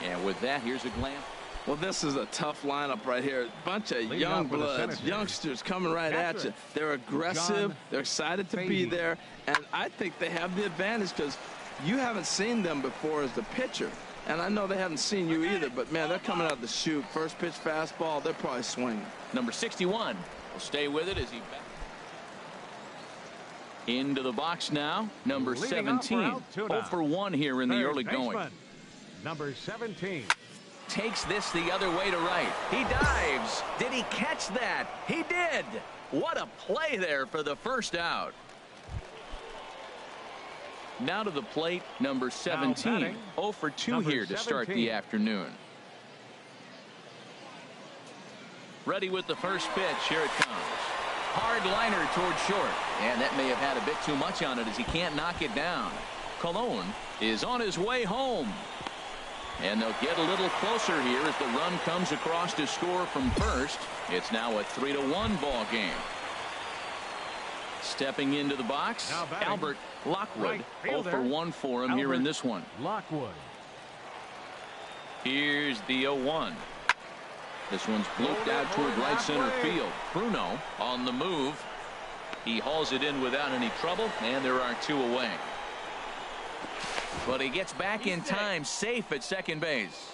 And with that, here's a glance. Well, this is a tough lineup right here. Bunch of young bloods, youngsters coming right at you. They're aggressive. They're excited to be there. And I think they have the advantage because you haven't seen them before as the pitcher. And I know they haven't seen you either. But, man, they're coming out the chute. First pitch fastball, they're probably swinging. Number 61 will stay with it as he back. Into the box now. Number 17. 0 for 1 here in the early going. Number 17. Takes this the other way to right. He dives. Did he catch that? He did. What a play there for the first out. Now to the plate, number 17. 0 for 2 here to start the afternoon. Ready with the first pitch. Here it comes. Hard liner toward short. And that may have had a bit too much on it as he can't knock it down. Colon is on his way home. And they'll get a little closer here as the run comes across to score from first. It's now a 3-1 ball game. Stepping into the box, Albert Lockwood. 0 for 1 for him here in this one. Lockwood. Here's the 0-1. This one's blooped out toward right center field. Bruno on the move. He hauls it in without any trouble, and there are 2 away. But he gets back in time, safe at second base.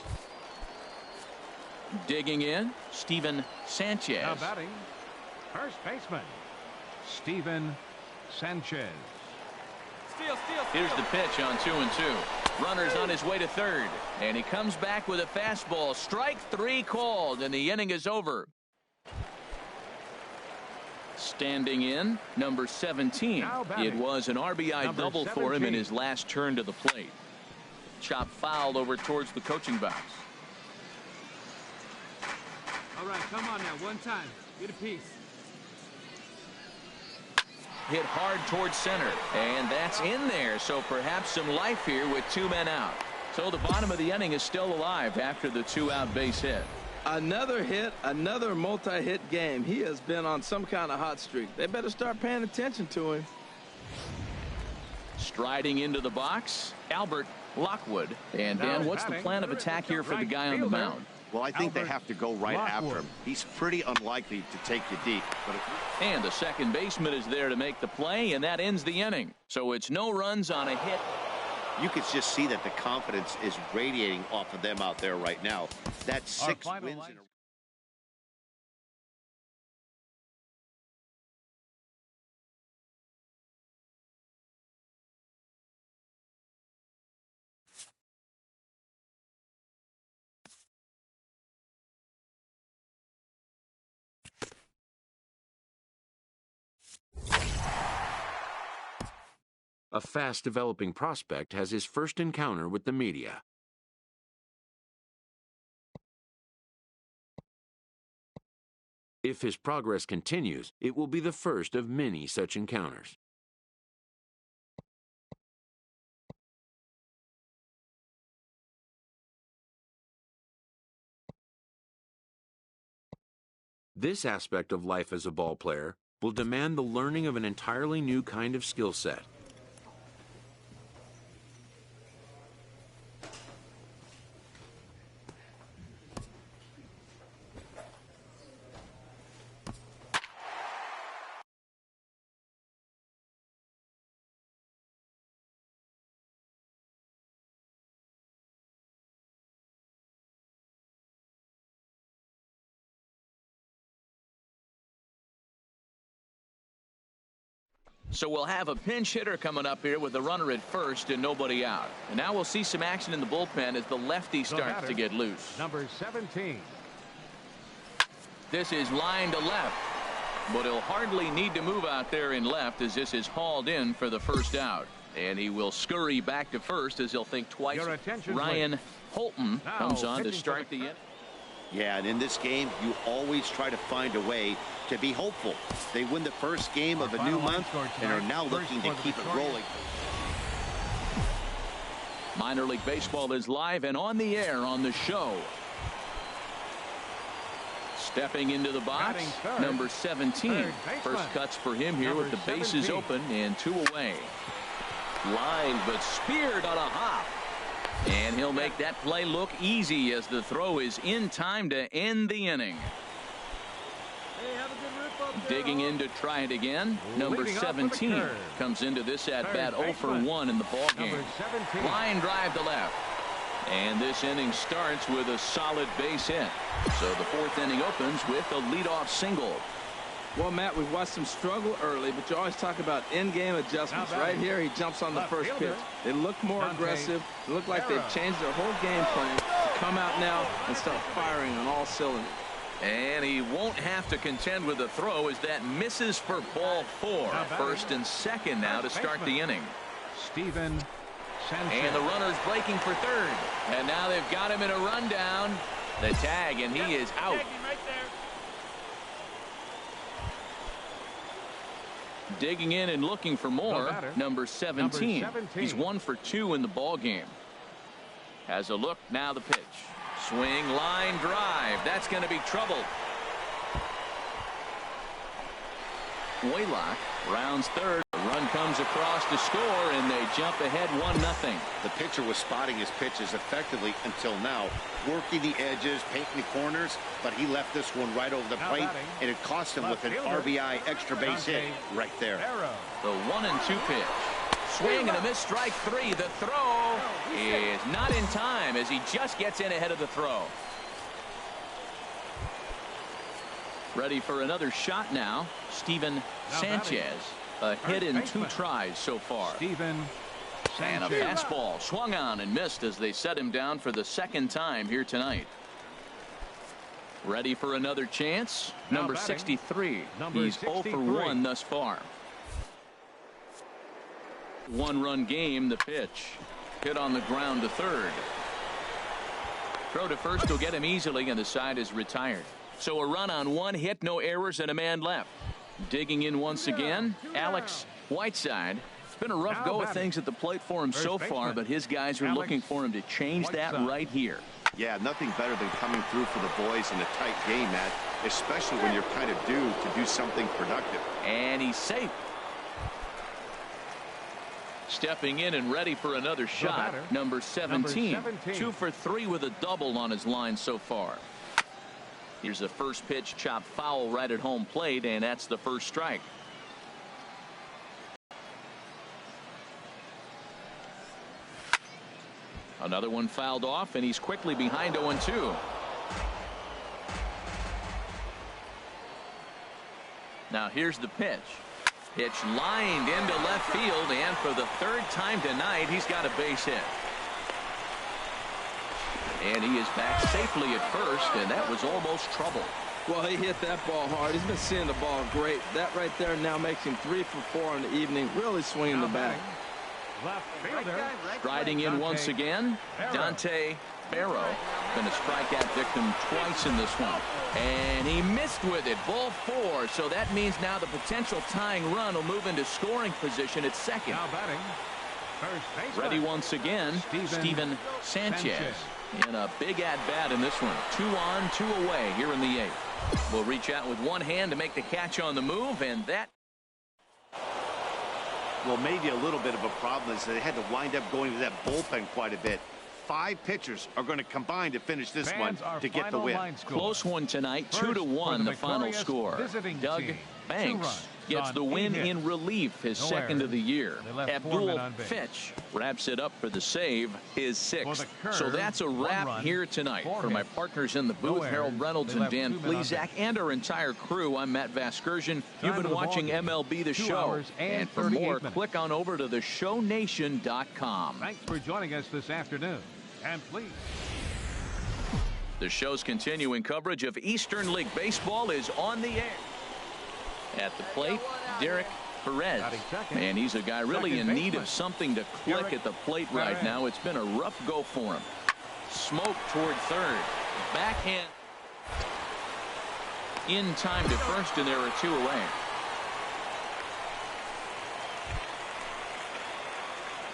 Digging in, Steven Sanchez. Now batting, first baseman, Steven Sanchez. Here's the pitch on 2-2. Runner's on his way to third, and he comes back with a fastball. Strike 3 called, and the inning is over. Standing in, number 17. It was an RBI double for him in his last turn to the plate. Chop fouled over towards the coaching box. All right, come on now, one time. Get a piece. Hit hard towards center, and that's in there, so perhaps some life here with 2 men out. So the bottom of the inning is still alive after the 2-out base hit. Another hit, another multi-hit game. He has been on some kind of hot streak. They better start paying attention to him. Striding into the box, Albert Lockwood. And Dan, what's the plan of attack here for the guy on the mound? Well, I think they have to go right after him. He's pretty unlikely to take you deep. And the second baseman is there to make the play, and that ends the inning. So it's no runs on a hit. You could just see that the confidence is radiating off of them out there right now. That's 6 wins in a row. A fast-developing prospect has his first encounter with the media. If his progress continues, it will be the first of many such encounters. This aspect of life as a ball player will demand the learning of an entirely new kind of skill set. So we'll have a pinch hitter coming up here with the runner at first and nobody out. And now we'll see some action in the bullpen as the lefty starts to get loose. Number 17. This is line to left, but he'll hardly need to move out there in left as this is hauled in for the first out. And he will scurry back to first as he'll think twice. Ryan Holton comes on to start the inning. Yeah, and in this game, you always try to find a way to be hopeful. They win the first game of a new month and are now looking to keep it rolling. Minor League Baseball is live and on the air on the show. Stepping into the box, number 17. First cuts for him here with the bases open and 2 away. Line, but speared on a hop. And he'll make that play look easy as the throw is in time to end the inning. Digging in to try it again. Number 17 comes into this at-bat 0 for 1 in the ballgame. Line drive to left. And this inning starts with a solid base hit. So the 4th inning opens with a leadoff single. Well, Matt, we've watched him struggle early, but you always talk about in-game adjustments. Right here, he jumps on the first pitch. They look more aggressive. They look like they've changed their whole game plan to come out now and start firing on all cylinders. And he won't have to contend with the throw as that misses for ball 4. First and second now to start the inning. Steven Sanchez. And the runner's breaking for third. And now they've got him in a rundown. The tag, and he is out. Digging in and looking for more. Number 17. He's 1 for 2 in the ball game. Has a look, now the pitch. Swing, line drive. That's going to be trouble. Waylock rounds third. The run comes across to score, and they jump ahead 1-0. The pitcher was spotting his pitches effectively until now, working the edges, painting the corners, but he left this one right over the plate, and it cost him with an RBI extra base hit right there. The 1-2 pitch. Swing and a miss, strike three. The throw is not in time as he just gets in ahead of the throw. Ready for another shot now. Steven Sanchez. A hit in 2 tries so far. Steven And a fastball swung on and missed as they set him down for the 2nd time here tonight. Ready for another chance. Number 63. He's 0 for 1 thus far. 1-run game. The pitch. Hit on the ground to third. Throw to first will get him easily, and the side is retired. So a run on 1 hit, no errors, and a man left. Digging in once again, Alex Whiteside. It's been a rough go of things at the plate for him so far, but his guys are looking for him to change that right here. Yeah, nothing better than coming through for the boys in a tight game, Matt, especially when you're kind of due to do something productive. And he's safe. Stepping in and ready for another shot. Number 17. 2 for 3 with a double on his line so far. Here's the first pitch, chopped foul right at home plate, and that's the first strike. Another one fouled off, and he's quickly behind 0-2. Now here's the pitch. Pitch lined into left field, and for the 3rd time tonight, he's got a base hit. And he is back safely at first, and that was almost trouble. Well, he hit that ball hard. He's been seeing the ball great. That right there now makes him 3 for 4 in the evening, really swinging the bat. Striding in once again, Dante Barrow. Been a strikeout victim twice in this one. And he missed with it, ball 4. So that means now the potential tying run will move into scoring position at second. Now batting. Ready once again, Steven Sanchez. In a big at-bat in this one. 2 on, 2 away here in the 8th. Will reach out with one hand to make the catch on the move, and that... Well, maybe a little bit of a problem is they had to wind up going to that bullpen quite a bit. 5 pitchers are going to combine to finish this one to get the win. Close one tonight, 2-1 the final score. Doug Banks gets the win in relief, his 2nd of the year. Abdul Fitch wraps it up for the save, his 6th. So that's a wrap here tonight. For my partners in the booth, Harold Reynolds and Dan Plesac, and our entire crew, I'm Matt Vasgersian. You've been watching MLB The Show. And for more, click on over to theshownation.com. Thanks for joining us this afternoon. And please. The show's continuing coverage of Eastern League Baseball is on the air. At the plate, Derek Perez. And he's a guy really in need of something to click at the plate right now. It's been a rough go for him. Smoke toward third. Backhand in time to first, and there are 2 away.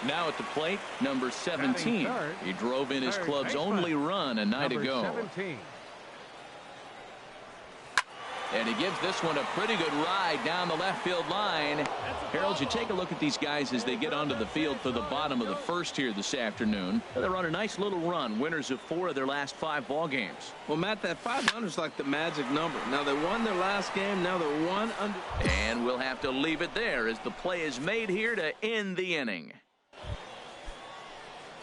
Now at the plate, number 17. He drove in his club's only run a night ago. 17. And he gives this one a pretty good ride down the left field line. Harold, you take a look at these guys as they get onto the field for the bottom of the 1st here this afternoon. They're on a nice little run, winners of 4 of their last 5 ball games. Well, Matt, that 500 is like the magic number. Now they won their last game. Now they're 1 under. And we'll have to leave it there as the play is made here to end the inning.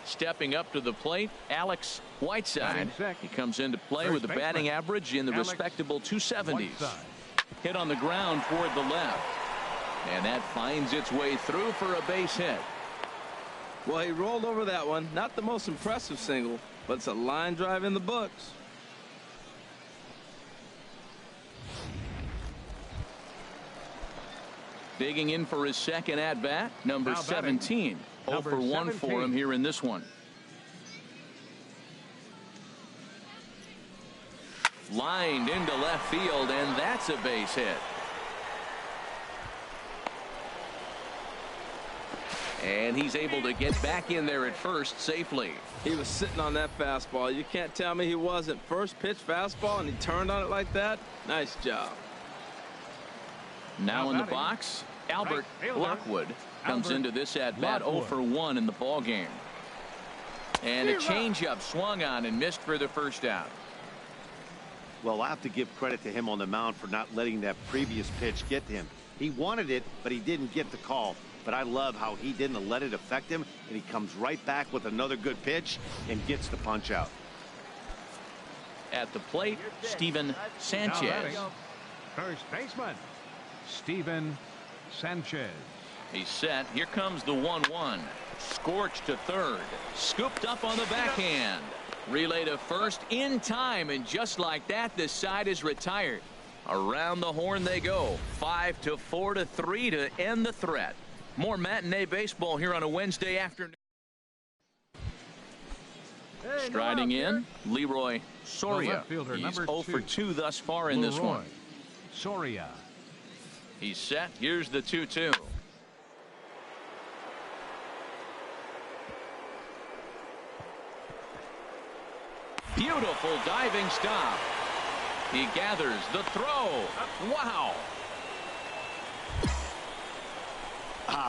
Stepping up to the plate, Alex Whiteside. He comes into play with a batting average in the respectable 270s. Hit on the ground toward the left. And that finds its way through for a base hit. Well, he rolled over that one. Not the most impressive single, but it's a line drive in the books. Digging in for his 2nd at-bat, number 17. 0 for 1 for him here in this one. Lined into left field, and that's a base hit. And he's able to get back in there at first safely. He was sitting on that fastball. You can't tell me he wasn't. First pitch fastball, and he turned on it like that. Nice job. Now in the box, Albert Lockwood comes into this at-bat 0 for 1 in the ball game. And a changeup swung on and missed for the first out. Well, I have to give credit to him on the mound for not letting that previous pitch get to him. He wanted it, but he didn't get the call. But I love how he didn't let it affect him, and he comes right back with another good pitch and gets the punch out. At the plate, Steven Sanchez. First baseman, Steven Sanchez. He's set. Here comes the 1-1. Scorched to third. Scooped up on the backhand. Relay to first in time, and just like that, this side is retired. Around the horn they go. 5-4-3 to end the threat. More matinee baseball here on a Wednesday afternoon. Striding in, Leroy Soria. He's 0 for 2 thus far in this one. Soria. He's set. Here's the 2-2. Beautiful diving stop. He gathers the throw. Wow.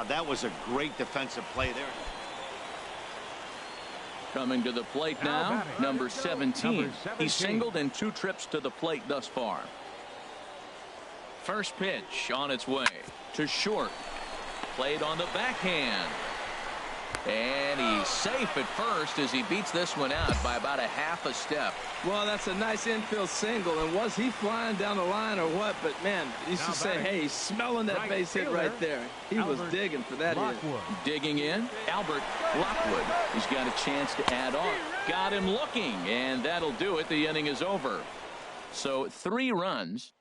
That was a great defensive play there. Coming to the plate now, number 17. He's singled in 2 trips to the plate thus far. First pitch on its way to short. Played on the backhand. And he's safe at first as he beats this one out by about a half a step. Well, that's a nice infield single. And was he flying down the line or what? But, man, he used to say, hey, he's smelling that base hit right there. He was digging for that hit. Digging in, Albert Lockwood. He's got a chance to add on. Got him looking, and that'll do it. The inning is over. So 3 runs.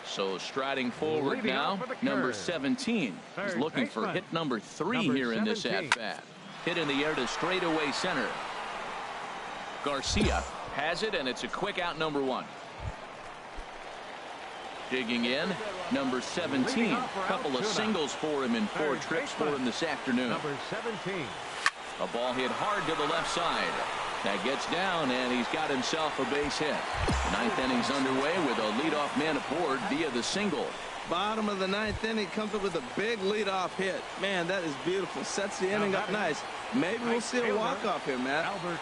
So striding forward now, number 17. He's looking for hit number 3 here in this at-bat. Hit in the air to straightaway center. Garcia has it, and it's a quick out, number 1. Digging in, number 17. A couple of singles for him in 4 trips for him this afternoon. Number 17. A ball hit hard to the left side. That gets down, and he's got himself a base hit. The 9th inning's underway with a leadoff man aboard via the single. Bottom of the 9th inning, comes up with a big leadoff hit. Man, that is beautiful. Sets the inning up nice. Maybe we'll see a walk-off here, Matt. Albert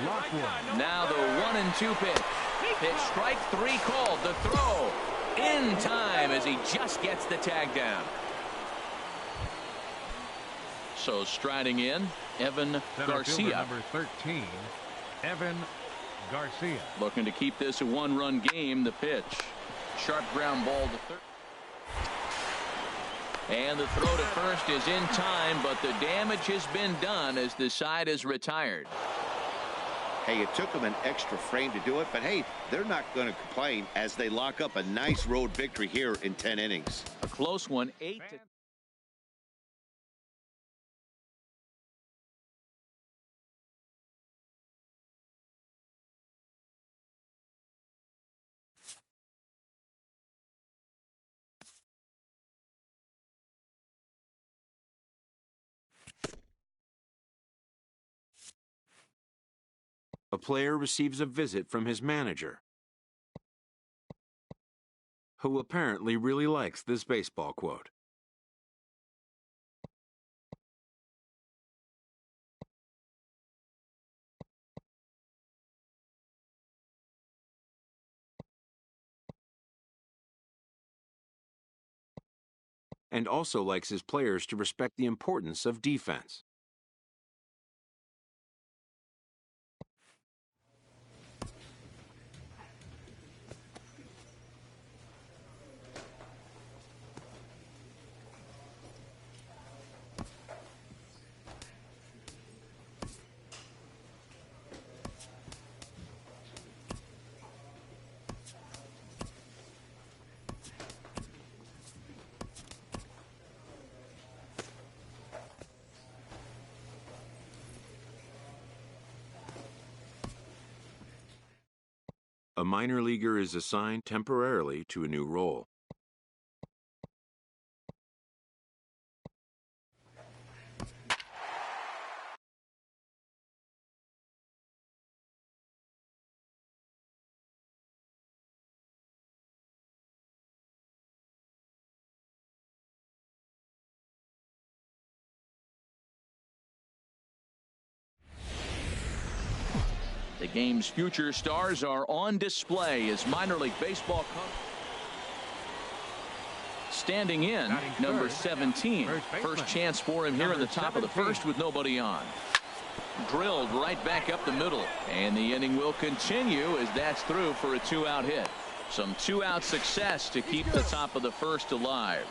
Lockwood. Now the 1-2 pitch. Pitch strike 3 called. The throw in time as he just gets the tag down. So striding in, Evan Garcia. Number 13, Evan Garcia. Looking to keep this a 1-run game. The pitch. Sharp ground ball to third. And the throw to first is in time, but the damage has been done as the side is retired. Hey, it took them an extra frame to do it, but hey, they're not going to complain as they lock up a nice road victory here in 10 innings. A close one, 8 to A player receives a visit from his manager, who apparently really likes this baseball quote. And also likes his players to respect the importance of defense. A minor leaguer is assigned temporarily to a new role. game's future stars are on display as minor league baseball comes. Standing in, number 17. First chance for him here in the top of the first with nobody on. Drilled right back up the middle, and the inning will continue as that's through for a 2-out hit. Some 2-out success to keep the top of the first alive,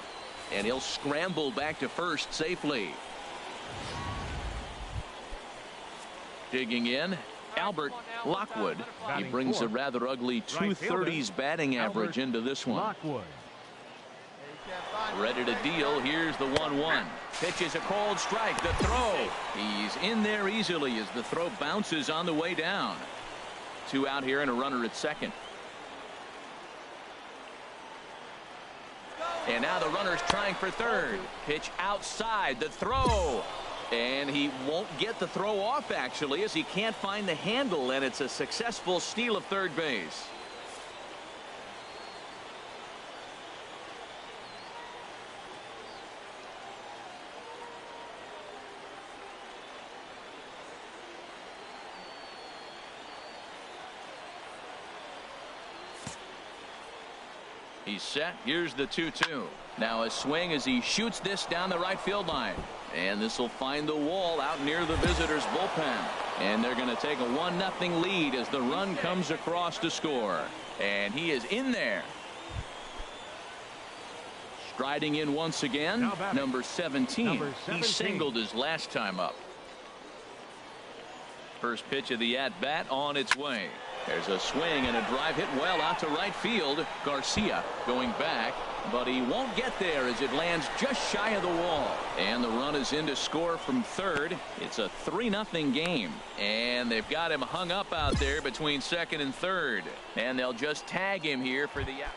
and he'll scramble back to first safely. Digging in, Albert Lockwood. He brings a rather ugly 230s batting average into this one. Ready to deal. Here's the 1-1. Pitch is a called strike. The throw. He's in there easily as the throw bounces on the way down. 2 out here and a runner at second. And now the runner's trying for third. Pitch outside. The throw. And he won't get the throw off, actually, as he can't find the handle, and it's a successful steal of third base. He's set. Here's the 2-2. Now a swing as he shoots this down the right field line. And this will find the wall out near the visitors' bullpen. And they're going to take a 1-0 lead as the run comes across to score. And he is in there. Striding in once again, number 17. He singled his last time up. First pitch of the at-bat on its way. There's a swing and a drive hit well out to right field. Garcia going back, but he won't get there as it lands just shy of the wall. And the run is in to score from third. It's a 3-0 game, and they've got him hung up out there between second and third, and they'll just tag him here for the out.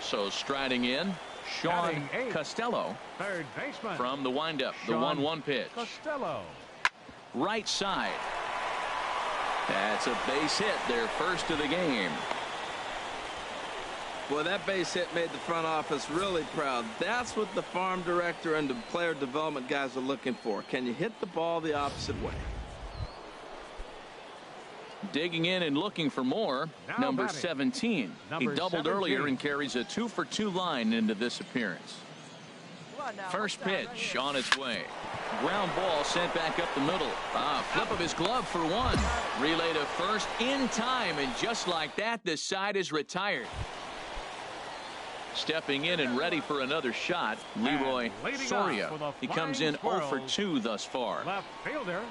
So striding in, Sean Costello, third baseman, from the windup. The 1-1 pitch. Costello. Right side. That's a base hit, their first of the game. Boy, that base hit made the front office really proud. That's what the farm director and the player development guys are looking for. Can you hit the ball the opposite way? Digging in and looking for more, number 17. He doubled earlier and carries a 2-for-2 line into this appearance. First pitch on its way. Ground ball sent back up the middle. Flip of his glove for one. Relay to first in time, and just like that, the side is retired. Stepping in and ready for another shot, Leroy Soria. He comes in 0 for 2 thus far. Left fielder.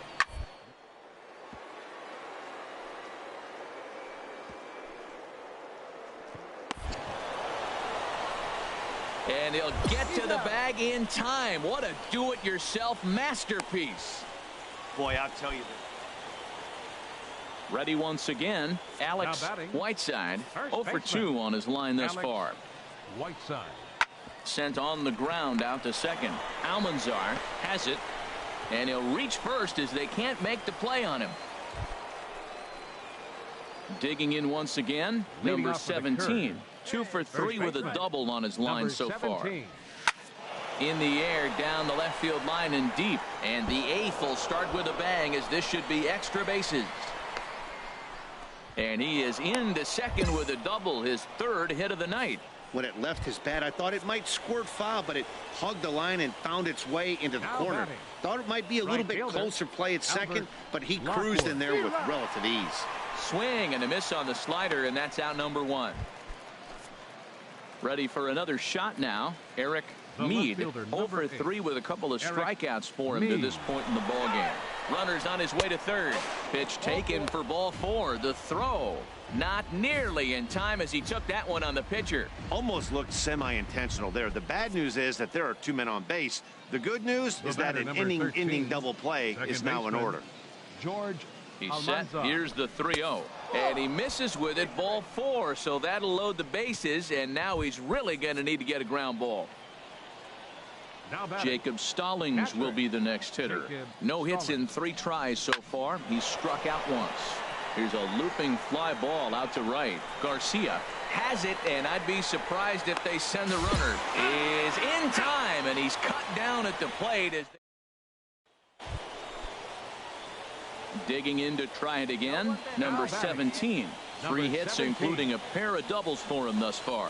And he'll get to the bag in time. What a do-it-yourself masterpiece. Boy, I'll tell you this. Ready once again, Alex Whiteside. 0 for 2 on his line thus far. Whiteside. Sent on the ground out to second. Almanzar has it, and he'll reach first as they can't make the play on him. Digging in once again, number 17. 2 for 3 with a double on his line so far. In the air, down the left field line and deep. And the 8th will start with a bang, as this should be extra bases. And he is into second with a double, his 3rd hit of the night. When it left his bat, I thought it might squirt foul, but it hugged the line and found its way into the corner. Thought it might be a little bit closer play at second, but he cruised in there with relative ease. Swing and a miss on the slider, and that's out number 1. Ready for another shot now. Eric Mead, 0 for 3 with a couple of strikeouts for him to this point in the ballgame. Runner's on his way to third. Pitch taken for ball 4. The throw not nearly in time as he took that one on the pitcher. Almost looked semi-intentional there. The bad news is that there are 2 men on base. The good news is that an inning double play is now in order. George He's set. Here's the 3-0. And he misses with it, ball 4. So that'll load the bases, and now he's really going to need to get a ground ball. Jacob Stallings will be the next hitter. No hits in 3 tries so far. He's struck out once. Here's a looping fly ball out to right. Garcia has it, and I'd be surprised if they send the runner. Is in time, and he's cut down at the plate. Digging in to try it again, number 17. 3 hits, including a pair of doubles for him thus far.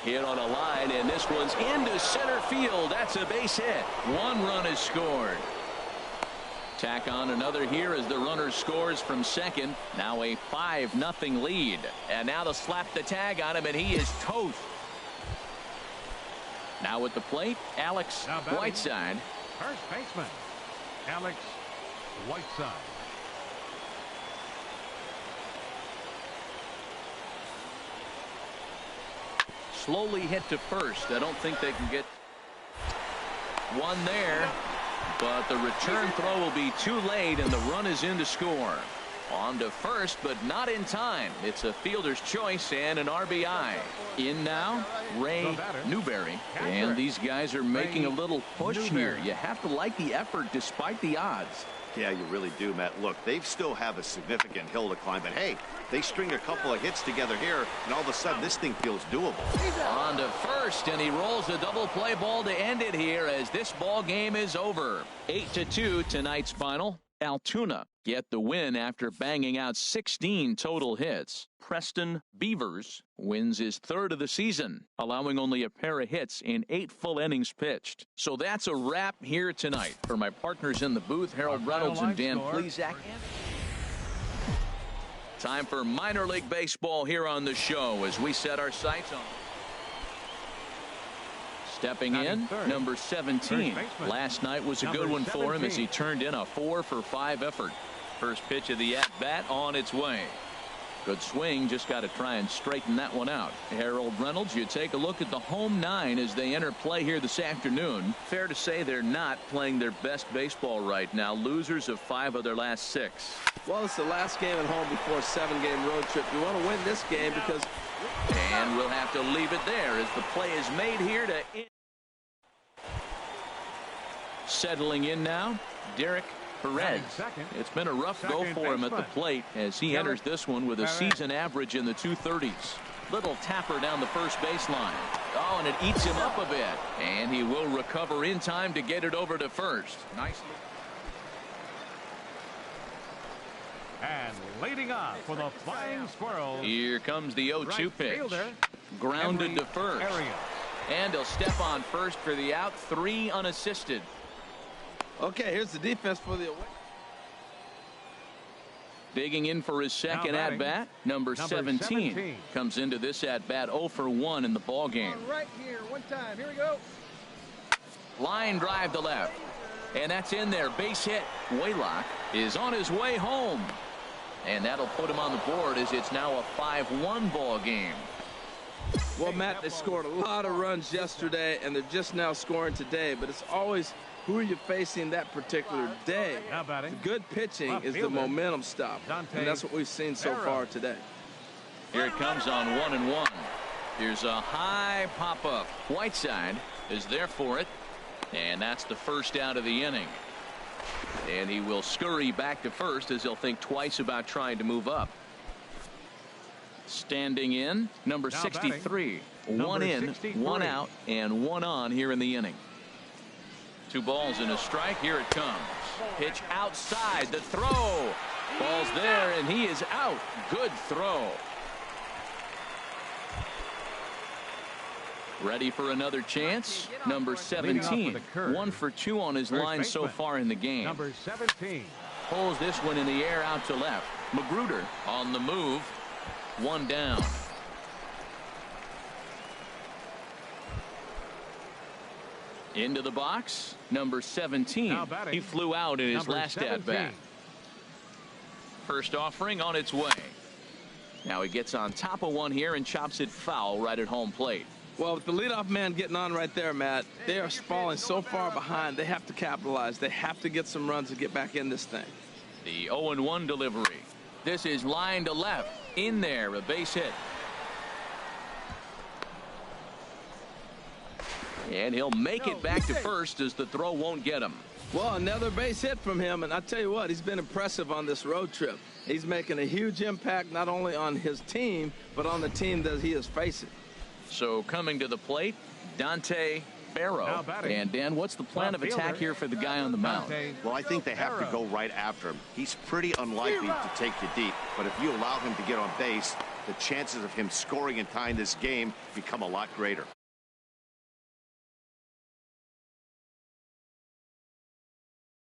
Hit on a line, and this one's into center field. That's a base hit. 1 run is scored. Tack on another here as the runner scores from second. Now a 5-0 lead. And now they'll slap the tag on him, and he is toast. Now at the plate, Alex Whiteside. First baseman, Alex Whiteside. Slowly hit to first. I don't think they can get one there. But the return throw will be too late, and the run is in to score. On to first, but not in time. It's a fielder's choice and an RBI. In now, Ray Newberry. And these guys are making a little push here. You have to like the effort despite the odds. Yeah, you really do, Matt. Look, they still have a significant hill to climb, but hey, they string a couple of hits together here, and all of a sudden this thing feels doable. On to first, and he rolls a double play ball to end it here as this ball game is over. 8-2 tonight's final. Altoona get the win after banging out 16 total hits. Preston Beavers wins his 3rd of the season, allowing only a pair of hits in 8 full innings pitched. So that's a wrap here tonight. For my partners in the booth, Harold Reynolds and Dan Plesac. Time for minor league baseball here on the show as we set our sights on. Stepping in, number 17. Last night was a good one for him as he turned in a 4-for-5 effort. First pitch of the at-bat on its way. Good swing, just got to try and straighten that one out. Harold Reynolds, you take a look at the home 9 as they enter play here this afternoon. Fair to say they're not playing their best baseball right now. Losers of 5 of their last 6. Well, it's the last game at home before a 7-game road trip. You want to win this game because... And we'll have to leave it there as the play is made here to end. Settling in now, Derek Perez. It's been a rough go for him at the plate as he enters this one with a season average in the 230s. Little tapper down the first baseline. Oh, and it eats him up a bit. And he will recover in time to get it over to first. Nicely. And leading off for the Flying Squirrels. Here comes the 0-2 pitch. Grounded to first. And he'll step on first for the out. 3 unassisted. Okay, here's the defense for the away. Digging in for his second at-bat, number 17 comes into this at-bat 0-for-1 in the ball game. Right here, one time. Here we go. Line drive to left. And that's in there. Base hit. Waylock is on his way home. And that'll put him on the board as it's now a 5-1 ball game. Well, Matt, they scored a lot of runs yesterday, and they're just now scoring today. But it's always who are you facing that particular day. The good pitching is the momentum stop, and that's what we've seen so far today. Here it comes on 1-1. Here's a high pop-up. Whiteside is there for it, and that's the first out of the inning. And he will scurry back to first as he'll think twice about trying to move up. Standing in, number 63. 1 in, 1 out, and 1 on here in the inning. 2 balls and a strike. Here it comes. Pitch outside. The throw. Ball's there, and he is out. Good throw. Ready for another chance. Number 17. 1 for 2 on his line so far in the game. Number 17. Pulls this one in the air out to left. Magruder on the move. 1 down. Into the box, number 17. He flew out in his last at-bat. First offering on its way. Now he gets on top of one here and chops it foul right at home plate. Well, with the leadoff man getting on right there, Matt, they are falling so far behind. They have to capitalize. They have to get some runs to get back in this thing. The 0-1 delivery. This is line to left. In there, a base hit. And he'll make it back to first as the throw won't get him. Well, another base hit from him, and I tell you what, he's been impressive on this road trip. He's making a huge impact not only on his team, but on the team that he is facing. So coming to the plate, Dante Barrow. And, Dan, what's the plan of attack here for the guy on the mound? Well, I think they have to go right after him. He's pretty unlikely to take you deep, but if you allow him to get on base, the chances of him scoring and tying this game become a lot greater.